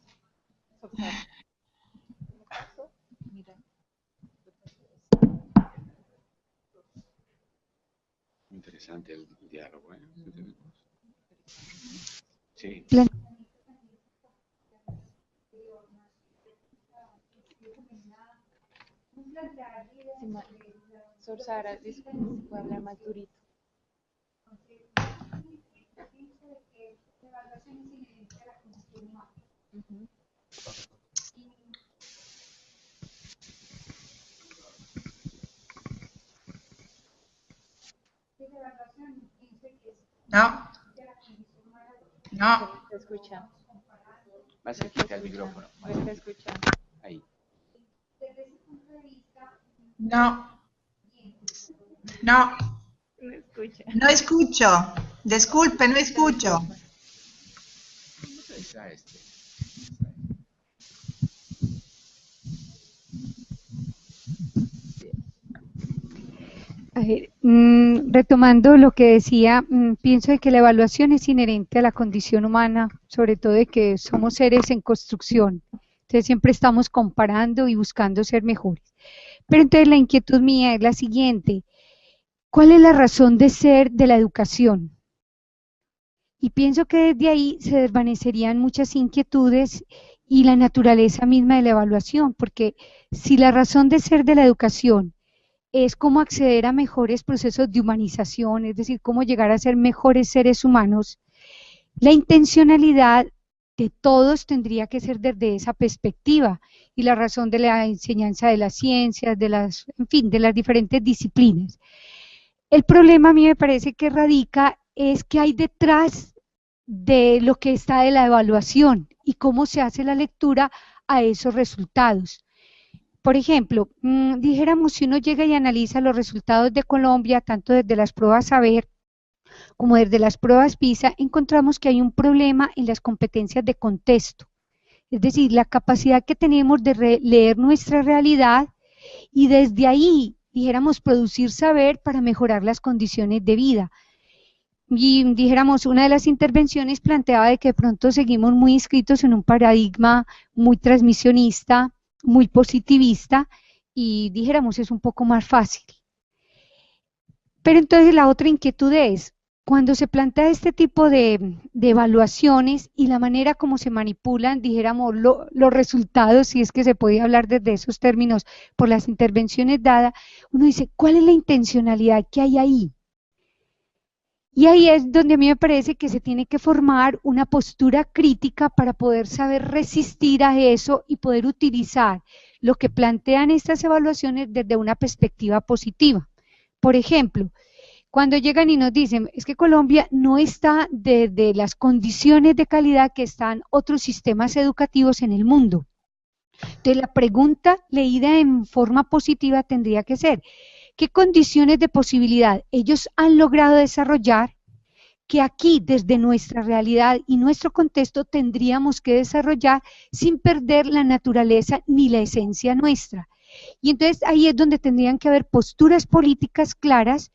Interesante el diálogo, ¿eh? Sí. Sor Sara, disculpe, puede hablar más durito. No. No. Se escucha. Más cerquita al micrófono. Ahí. No. No. No escucho. Disculpe, no escucho. A ver, retomando lo que decía, pienso de que la evaluación es inherente a la condición humana, sobre todo de que somos seres en construcción. Entonces siempre estamos comparando y buscando ser mejores. Pero entonces la inquietud mía es la siguiente: ¿cuál es la razón de ser de la educación? Y pienso que desde ahí se desvanecerían muchas inquietudes y la naturaleza misma de la evaluación, porque si la razón de ser de la educación es cómo acceder a mejores procesos de humanización, es decir, cómo llegar a ser mejores seres humanos, la intencionalidad de todos tendría que ser desde esa perspectiva, y la razón de la enseñanza de las ciencias, en fin, de las diferentes disciplinas. El problema a mí me parece que radica es que hay detrás de lo que está de la evaluación y cómo se hace la lectura a esos resultados. Por ejemplo, dijéramos, si uno llega y analiza los resultados de Colombia, tanto desde las pruebas Saber como desde las pruebas PISA, encontramos que hay un problema en las competencias de contexto, es decir, la capacidad que tenemos de leer nuestra realidad y desde ahí, dijéramos, producir saber para mejorar las condiciones de vida. Y dijéramos, una de las intervenciones planteaba de que de pronto seguimos muy inscritos en un paradigma muy transmisionista, muy positivista, y dijéramos, es un poco más fácil. Pero entonces la otra inquietud es, cuando se plantea este tipo de evaluaciones y la manera como se manipulan, dijéramos, los resultados, si es que se puede hablar desde esos términos por las intervenciones dadas, uno dice, ¿cuál es la intencionalidad que hay ahí? Y ahí es donde a mí me parece que se tiene que formar una postura crítica para poder saber resistir a eso y poder utilizar lo que plantean estas evaluaciones desde una perspectiva positiva. Por ejemplo, cuando llegan y nos dicen, es que Colombia no está desde las condiciones de calidad que están otros sistemas educativos en el mundo. Entonces la pregunta leída en forma positiva tendría que ser, ¿qué condiciones de posibilidad ellos han logrado desarrollar que aquí desde nuestra realidad y nuestro contexto tendríamos que desarrollar sin perder la naturaleza ni la esencia nuestra? Y entonces ahí es donde tendrían que haber posturas políticas claras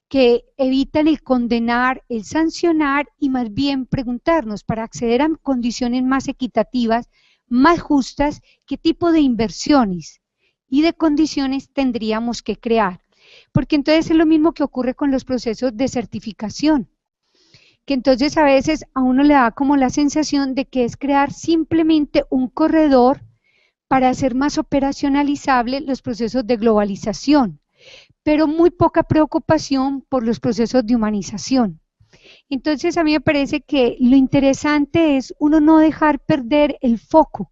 que evitan el condenar, el sancionar y más bien preguntarnos para acceder a condiciones más equitativas, más justas, qué tipo de inversiones y de condiciones tendríamos que crear. Porque entonces es lo mismo que ocurre con los procesos de certificación, que entonces a veces a uno le da como la sensación de que es crear simplemente un corredor para hacer más operacionalizable los procesos de globalización, pero muy poca preocupación por los procesos de humanización. Entonces a mí me parece que lo interesante es uno no dejar perder el foco,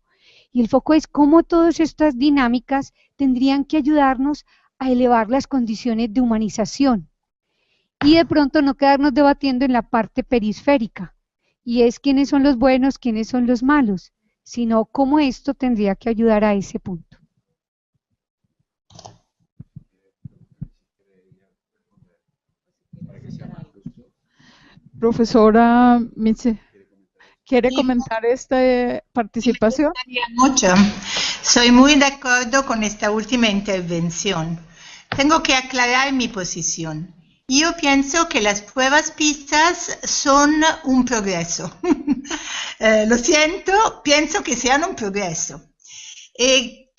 y el foco es cómo todas estas dinámicas tendrían que ayudarnos a elevar las condiciones de humanización y de pronto no quedarnos debatiendo en la parte periférica, y es quiénes son los buenos, quiénes son los malos, sino cómo esto tendría que ayudar a ese punto. Profesora Mitze, ¿quiere comentar esta participación? Me gustaría mucho. Soy muy de acuerdo con esta última intervención. Tengo que aclarar mi posición. Yo pienso que las pruebas PISA son un progreso. Lo siento, pienso que sean un progreso.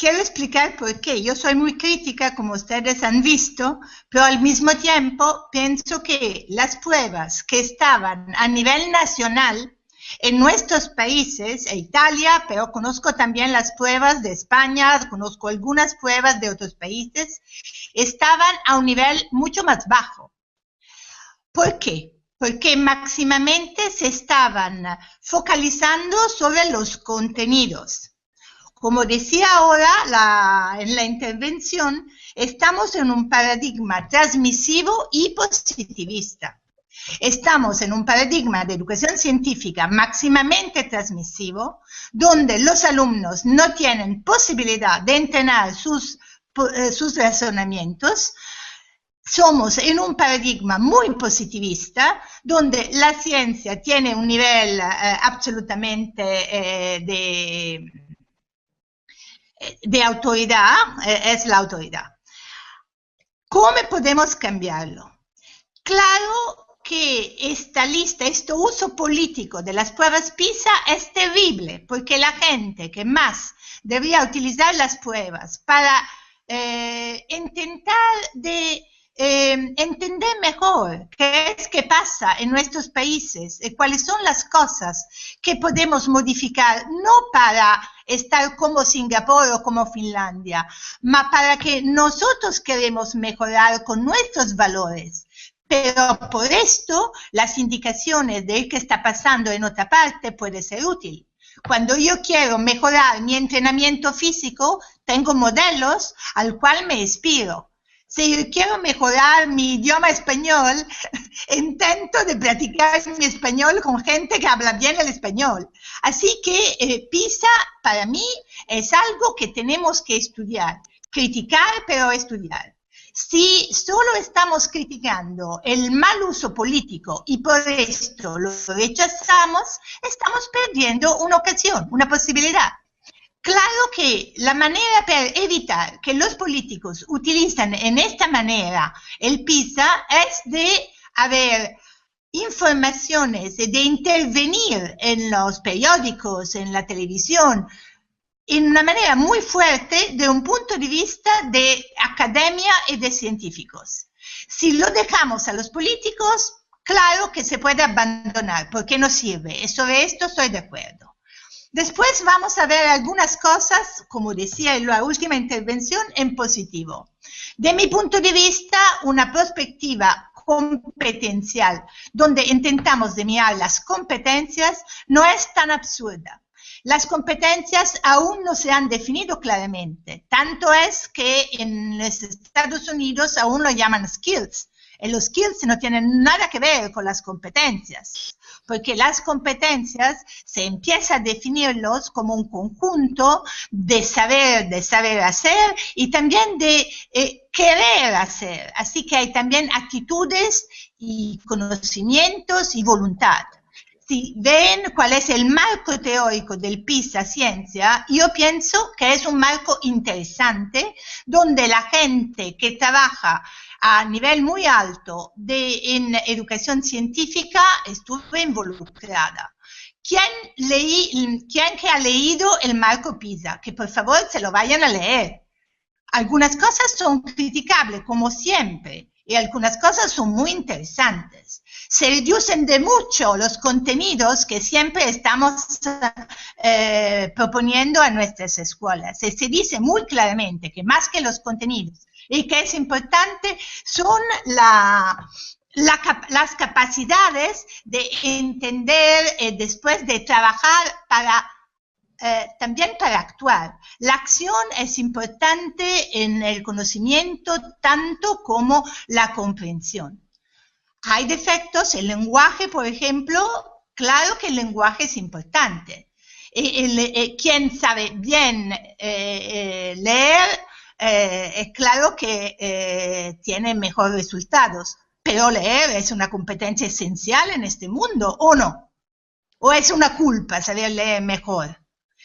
Quiero explicar por qué. Yo soy muy crítica, como ustedes han visto, pero al mismo tiempo pienso que las pruebas que estaban a nivel nacional en nuestros países, e Italia, pero conozco también las pruebas de España, conozco algunas pruebas de otros países, estaban a un nivel mucho más bajo. ¿Por qué? Porque máximamente se estaban focalizando sobre los contenidos. Como decía ahora en la intervención, estamos en un paradigma transmisivo y positivista. Estamos en un paradigma de educación científica máximamente transmisivo, donde los alumnos no tienen posibilidad de entrenar sus razonamientos. Somos en un paradigma muy positivista, donde la ciencia tiene un nivel absolutamente de autoridad, es la autoridad. ¿Cómo podemos cambiarlo? Claro que esta lista, este uso político de las pruebas PISA es terrible, porque la gente que más debería utilizar las pruebas para intentar entender mejor qué es que pasa en nuestros países, cuáles son las cosas que podemos modificar, no para estar como Singapur o como Finlandia, sino para que nosotros queremos mejorar con nuestros valores. Pero por esto, las indicaciones de qué está pasando en otra parte puede ser útil. Cuando yo quiero mejorar mi entrenamiento físico, tengo modelos al cual me inspiro. Si yo quiero mejorar mi idioma español, intento de practicar mi español con gente que habla bien el español. Así que PISA para mí es algo que tenemos que estudiar, criticar pero estudiar. Si solo estamos criticando el mal uso político y por esto lo rechazamos, estamos perdiendo una ocasión, una posibilidad. Claro que la manera para evitar que los políticos utilicen en esta manera el PISA es de haber informaciones, de intervenir en los periódicos, en la televisión, en una manera muy fuerte de un punto de vista de academia y de científicos. Si lo dejamos a los políticos, claro que se puede abandonar, porque no sirve. Y sobre esto estoy de acuerdo. Después vamos a ver algunas cosas, como decía en la última intervención, en positivo. De mi punto de vista, una perspectiva competencial, donde intentamos de mirar las competencias, no es tan absurda. Las competencias aún no se han definido claramente. Tanto es que en los Estados Unidos aún lo llaman skills. Y los skills no tienen nada que ver con las competencias, porque las competencias se empieza a definirlos como un conjunto de saber hacer y también de querer hacer. Así que hay también actitudes y conocimientos y voluntad. Si ven cuál es el marco teórico del PISA Ciencia, yo pienso que es un marco interesante donde la gente que trabaja a nivel muy alto en educación científica estuvo involucrada. ¿Quién que ha leído el marco PISA? Que por favor se lo vayan a leer. Algunas cosas son criticables, como siempre, y algunas cosas son muy interesantes. Se reducen de mucho los contenidos que siempre estamos proponiendo a nuestras escuelas. Se dice muy claramente que más que los contenidos y que es importante son las capacidades de entender después de trabajar también para actuar. La acción es importante en el conocimiento tanto como la comprensión. Hay defectos, el lenguaje, por ejemplo, claro que el lenguaje es importante. Quien sabe bien leer, es claro que tiene mejores resultados, pero leer es una competencia esencial en este mundo, ¿o no? ¿O es una culpa saber leer mejor?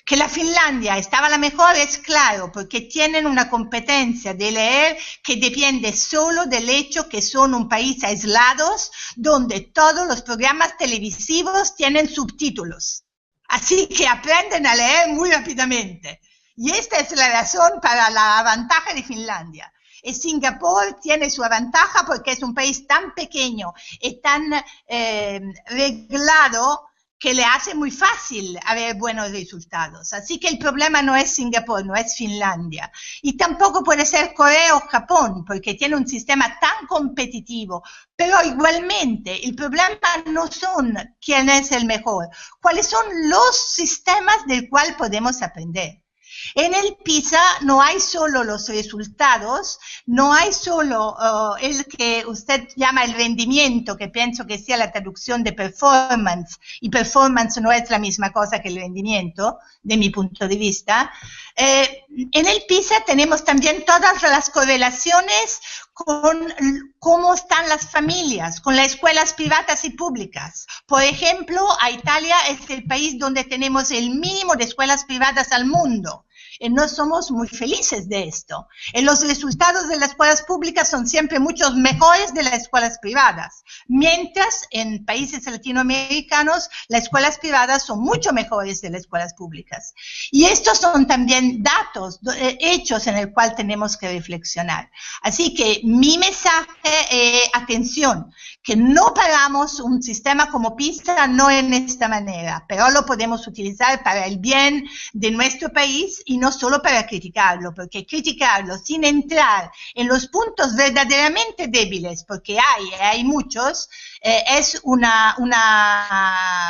Que la Finlandia estaba la mejor es claro, porque tienen una competencia de leer que depende solo del hecho que son un país aislados, donde todos los programas televisivos tienen subtítulos. Así que aprenden a leer muy rápidamente. Y esta es la razón para la ventaja de Finlandia. Y Singapur tiene su ventaja porque es un país tan pequeño y tan reglado que le hace muy fácil haber buenos resultados. Así que el problema no es Singapur, no es Finlandia. Y tampoco puede ser Corea o Japón, porque tiene un sistema tan competitivo. Pero igualmente, el problema no son quién es el mejor, cuáles son los sistemas del cual podemos aprender. En el PISA no hay solo los resultados, no hay solo el que usted llama el rendimiento, que pienso que sea la traducción de performance, y performance no es la misma cosa que el rendimiento, de mi punto de vista. En el PISA tenemos también todas las correlaciones con cómo están las familias, con las escuelas privadas y públicas. Por ejemplo, a Italia es el país donde tenemos el mínimo de escuelas privadas al mundo. No somos muy felices de esto. Los resultados de las escuelas públicas son siempre mucho mejores de las escuelas privadas, mientras en países latinoamericanos las escuelas privadas son mucho mejores de las escuelas públicas. Y estos son también datos, hechos en el cual tenemos que reflexionar. Así que mi mensaje, atención, que no pagamos un sistema como PISA, no en esta manera, pero lo podemos utilizar para el bien de nuestro país y no solo para criticarlo, porque criticarlo sin entrar en los puntos verdaderamente débiles, porque hay muchos, es una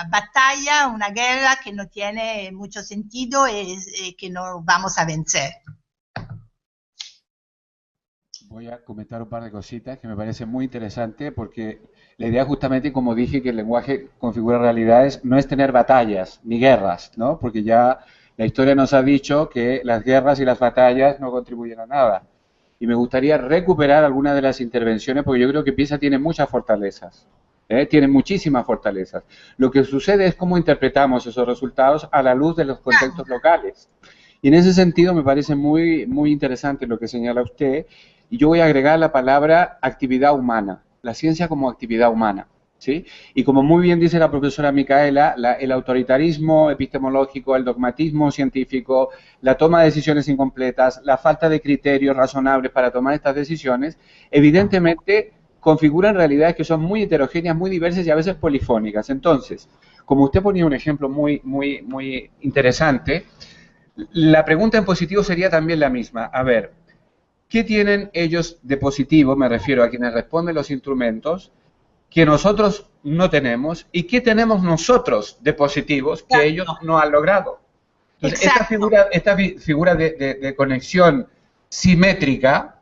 batalla, una guerra que no tiene mucho sentido y que no vamos a vencer. Voy a comentar un par de cositas que me parece muy interesante, porque la idea justamente, como dije, que el lenguaje configura realidades, no es tener batallas ni guerras, ¿no? Porque ya la historia nos ha dicho que las guerras y las batallas no contribuyen a nada. Y me gustaría recuperar algunas de las intervenciones, porque yo creo que PISA tiene muchas fortalezas, tiene muchísimas fortalezas. Lo que sucede es cómo interpretamos esos resultados a la luz de los contextos locales. Y en ese sentido me parece muy, muy interesante lo que señala usted, y yo voy a agregar la palabra actividad humana, la ciencia como actividad humana, ¿sí? Y como muy bien dice la profesora Micaela, el autoritarismo epistemológico, el dogmatismo científico, la toma de decisiones incompletas, la falta de criterios razonables para tomar estas decisiones, evidentemente configuran realidades que son muy heterogéneas, muy diversas y a veces polifónicas. Entonces, como usted ponía un ejemplo muy interesante, la pregunta en positivo sería también la misma. A ver, ¿qué tienen ellos de positivo? Me refiero a quienes responden los instrumentos que nosotros no tenemos, y qué tenemos nosotros de positivos que ellos no han logrado. Entonces, esta figura de conexión simétrica,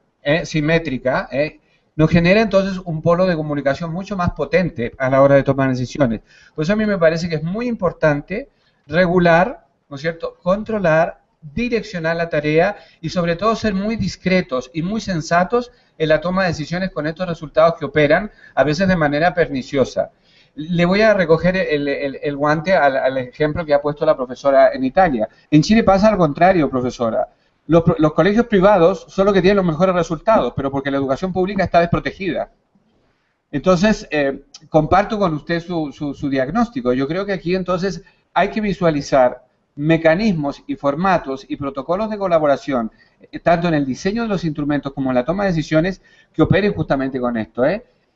nos genera entonces un polo de comunicación mucho más potente a la hora de tomar decisiones. Por eso a mí me parece que es muy importante regular, ¿no es cierto?, controlar, direccionar la tarea y sobre todo ser muy discretos y muy sensatos en la toma de decisiones con estos resultados que operan a veces de manera perniciosa. Le voy a recoger el guante al ejemplo que ha puesto la profesora en Italia. En Chile pasa al contrario, profesora. Los colegios privados son los que tienen los mejores resultados, pero porque la educación pública está desprotegida. Entonces, comparto con usted su diagnóstico. Yo creo que aquí entonces hay que visualizar mecanismos y formatos y protocolos de colaboración, tanto en el diseño de los instrumentos como en la toma de decisiones, que operen justamente con esto,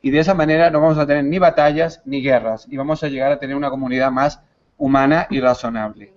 y de esa manera no vamos a tener ni batallas ni guerras, y vamos a llegar a tener una comunidad más humana y razonable.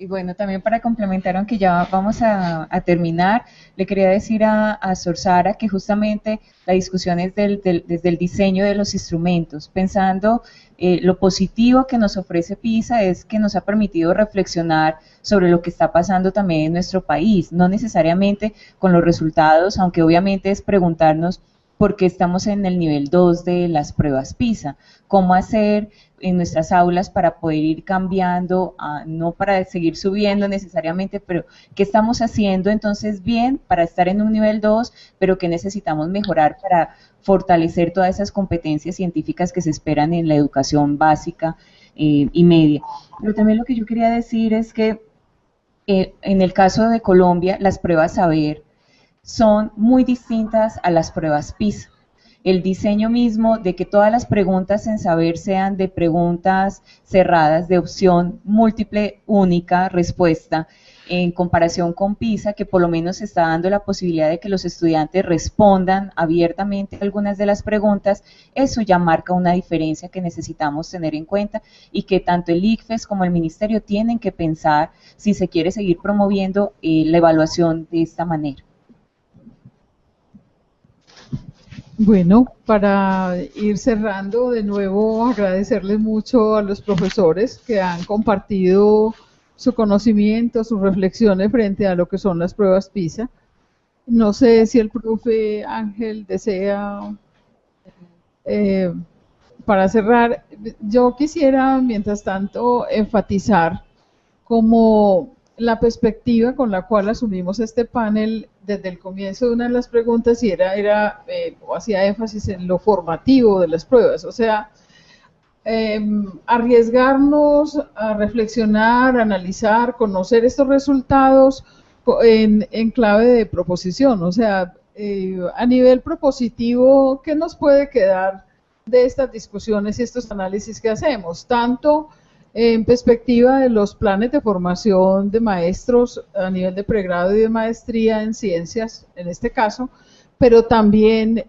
Y bueno, también para complementar, aunque ya vamos a terminar, le quería decir a Sor Sara que justamente la discusión es desde el diseño de los instrumentos, pensando lo positivo que nos ofrece PISA es que nos ha permitido reflexionar sobre lo que está pasando también en nuestro país, no necesariamente con los resultados, aunque obviamente es preguntarnos por qué estamos en el nivel 2 de las pruebas PISA, cómo hacer en nuestras aulas para poder ir cambiando, no para seguir subiendo necesariamente, pero qué estamos haciendo entonces bien para estar en un nivel 2, pero qué necesitamos mejorar para fortalecer todas esas competencias científicas que se esperan en la educación básica y media. Pero también lo que yo quería decir es que en el caso de Colombia, las pruebas saber son muy distintas a las pruebas PISA. El diseño mismo de que todas las preguntas en saber sean de preguntas cerradas, de opción múltiple, única, respuesta, en comparación con PISA, que por lo menos está dando la posibilidad de que los estudiantes respondan abiertamente algunas de las preguntas, eso ya marca una diferencia que necesitamos tener en cuenta y que tanto el ICFES como el Ministerio tienen que pensar si se quiere seguir promoviendo la evaluación de esta manera. Bueno, para ir cerrando, de nuevo agradecerles mucho a los profesores que han compartido su conocimiento, sus reflexiones frente a lo que son las pruebas PISA. No sé si el profe Ángel desea, para cerrar, yo quisiera, mientras tanto, enfatizar como la perspectiva con la cual asumimos este panel desde el comienzo de una de las preguntas, y o hacía énfasis en lo formativo de las pruebas, o sea, arriesgarnos a reflexionar, analizar, conocer estos resultados en clave de proposición, o sea, a nivel propositivo, ¿qué nos puede quedar de estas discusiones y estos análisis que hacemos? Tanto en perspectiva de los planes de formación de maestros a nivel de pregrado y de maestría en ciencias, en este caso, pero también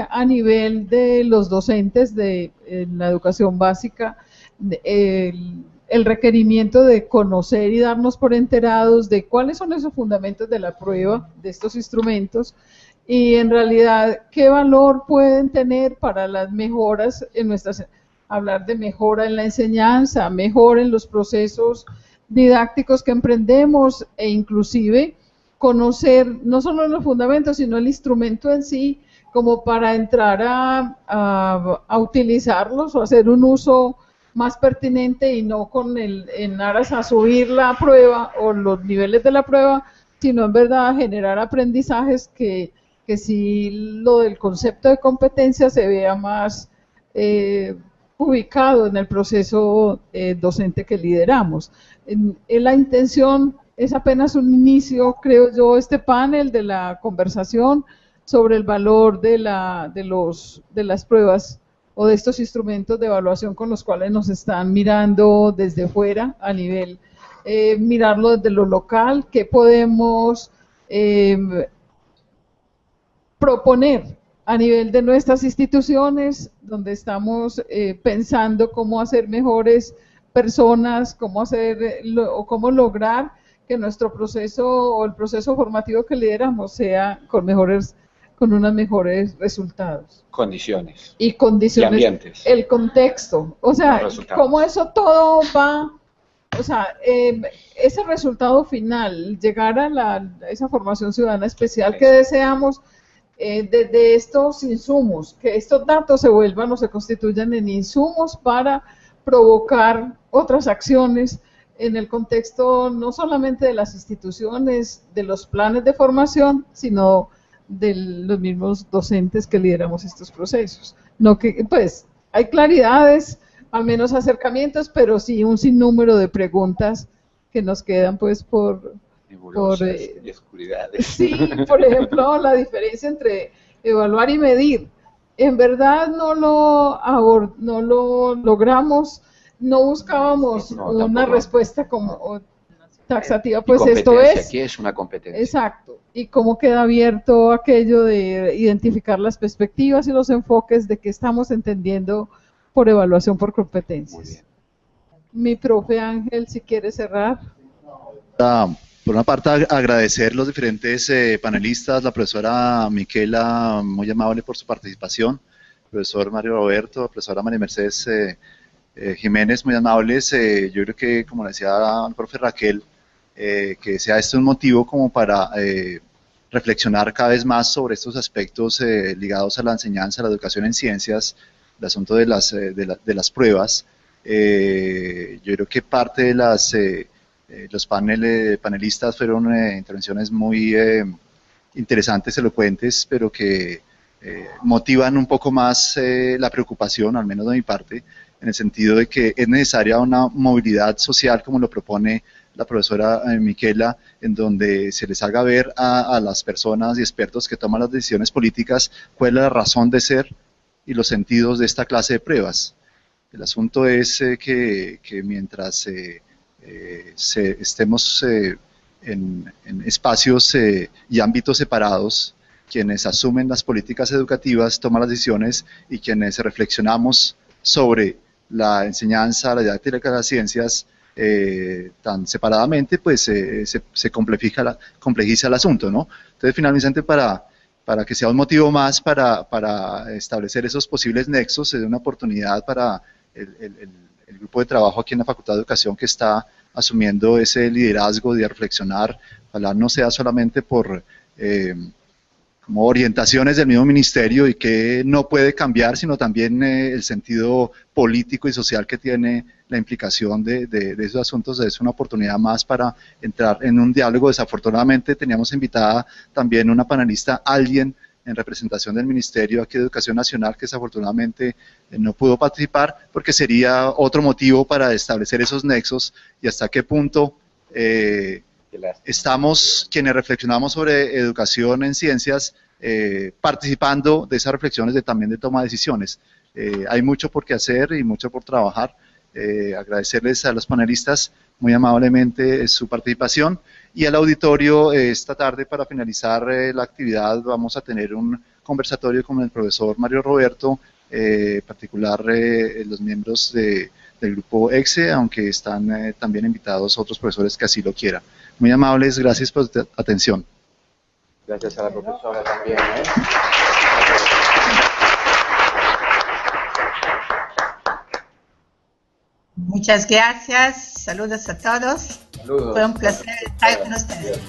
a nivel de los docentes de la educación básica, el requerimiento de conocer y darnos por enterados de cuáles son esos fundamentos de la prueba, de estos instrumentos, y en realidad qué valor pueden tener para las mejoras en nuestras, hablar de mejora en la enseñanza, mejora en los procesos didácticos que emprendemos, e inclusive conocer no solo los fundamentos, sino el instrumento en sí, como para entrar a utilizarlos o hacer un uso más pertinente, y no en aras a subir la prueba o los niveles de la prueba, sino en verdad generar aprendizajes que si lo del concepto de competencia se vea más ubicado en el proceso docente que lideramos. En la intención es apenas un inicio, creo yo, este panel de la conversación sobre el valor de las pruebas o de estos instrumentos de evaluación con los cuales nos están mirando desde fuera a nivel, mirarlo desde lo local, qué podemos proponer a nivel de nuestras instituciones, donde estamos pensando cómo hacer mejores personas, cómo lograr que nuestro proceso o el proceso formativo que lideramos sea con unos mejores resultados. Condiciones. Y condiciones. Y ambientes. El contexto. O sea, cómo eso todo va, o sea, ese resultado final, llegar a esa formación ciudadana especial que deseamos, de estos insumos, que estos datos se vuelvan o se constituyan en insumos para provocar otras acciones en el contexto no solamente de las instituciones, de los planes de formación, sino de los mismos docentes que lideramos estos procesos. No que, pues, hay claridades, al menos acercamientos, pero sí un sinnúmero de preguntas que nos quedan, pues, y oscuridades. Sí, por ejemplo, la diferencia entre evaluar y medir. En verdad no lo logramos, no buscábamos una respuesta como taxativa, pues esto es. ¿Qué es una competencia? Exacto. Y cómo queda abierto aquello de identificar las perspectivas y los enfoques de qué estamos entendiendo por evaluación por competencias. Muy bien. Mi profe Ángel, si quiere cerrar. Por una parte, agradecer los diferentes panelistas, la profesora Miquela, muy amable por su participación, el profesor Mario Roberto, la profesora María Mercedes Jiménez, muy amables. Yo creo que, como decía el profe Raquel, que sea esto un motivo como para reflexionar cada vez más sobre estos aspectos ligados a la enseñanza, a la educación en ciencias, el asunto de las pruebas. Yo creo que parte de los panelistas fueron intervenciones muy interesantes, elocuentes, pero que motivan un poco más la preocupación, al menos de mi parte, en el sentido de que es necesaria una movilidad social, como lo propone la profesora Miquela, en donde se les haga ver a las personas y expertos que toman las decisiones políticas cuál es la razón de ser y los sentidos de esta clase de pruebas. El asunto es que mientras estemos en espacios y ámbitos separados, quienes asumen las políticas educativas toman las decisiones, y quienes reflexionamos sobre la enseñanza, la didáctica de las ciencias tan separadamente, pues se complejiza el asunto, ¿no? Entonces, finalmente, para que sea un motivo más para establecer esos posibles nexos, es una oportunidad para el grupo de trabajo aquí en la Facultad de Educación, que está asumiendo ese liderazgo de reflexionar. Ojalá no sea solamente por como orientaciones del mismo ministerio y que no puede cambiar, sino también el sentido político y social que tiene la implicación de esos asuntos. Es una oportunidad más para entrar en un diálogo. Desafortunadamente teníamos invitada también una panelista, alguien en representación del Ministerio aquí de Educación Nacional, que desafortunadamente no pudo participar, porque sería otro motivo para establecer esos nexos y hasta qué punto estamos, quienes reflexionamos sobre educación en ciencias, participando de esas reflexiones también de toma de decisiones. Hay mucho por qué hacer y mucho por trabajar. Agradecerles a los panelistas muy amablemente su participación, y al auditorio. Esta tarde, para finalizar la actividad, vamos a tener un conversatorio con el profesor Mario Roberto, en particular los miembros del grupo EXE, aunque están también invitados otros profesores que así lo quieran. Muy amables, gracias por su atención. Gracias a la profesora también. Muchas gracias, saludos a todos. Saludos. Fue un placer estar con ustedes.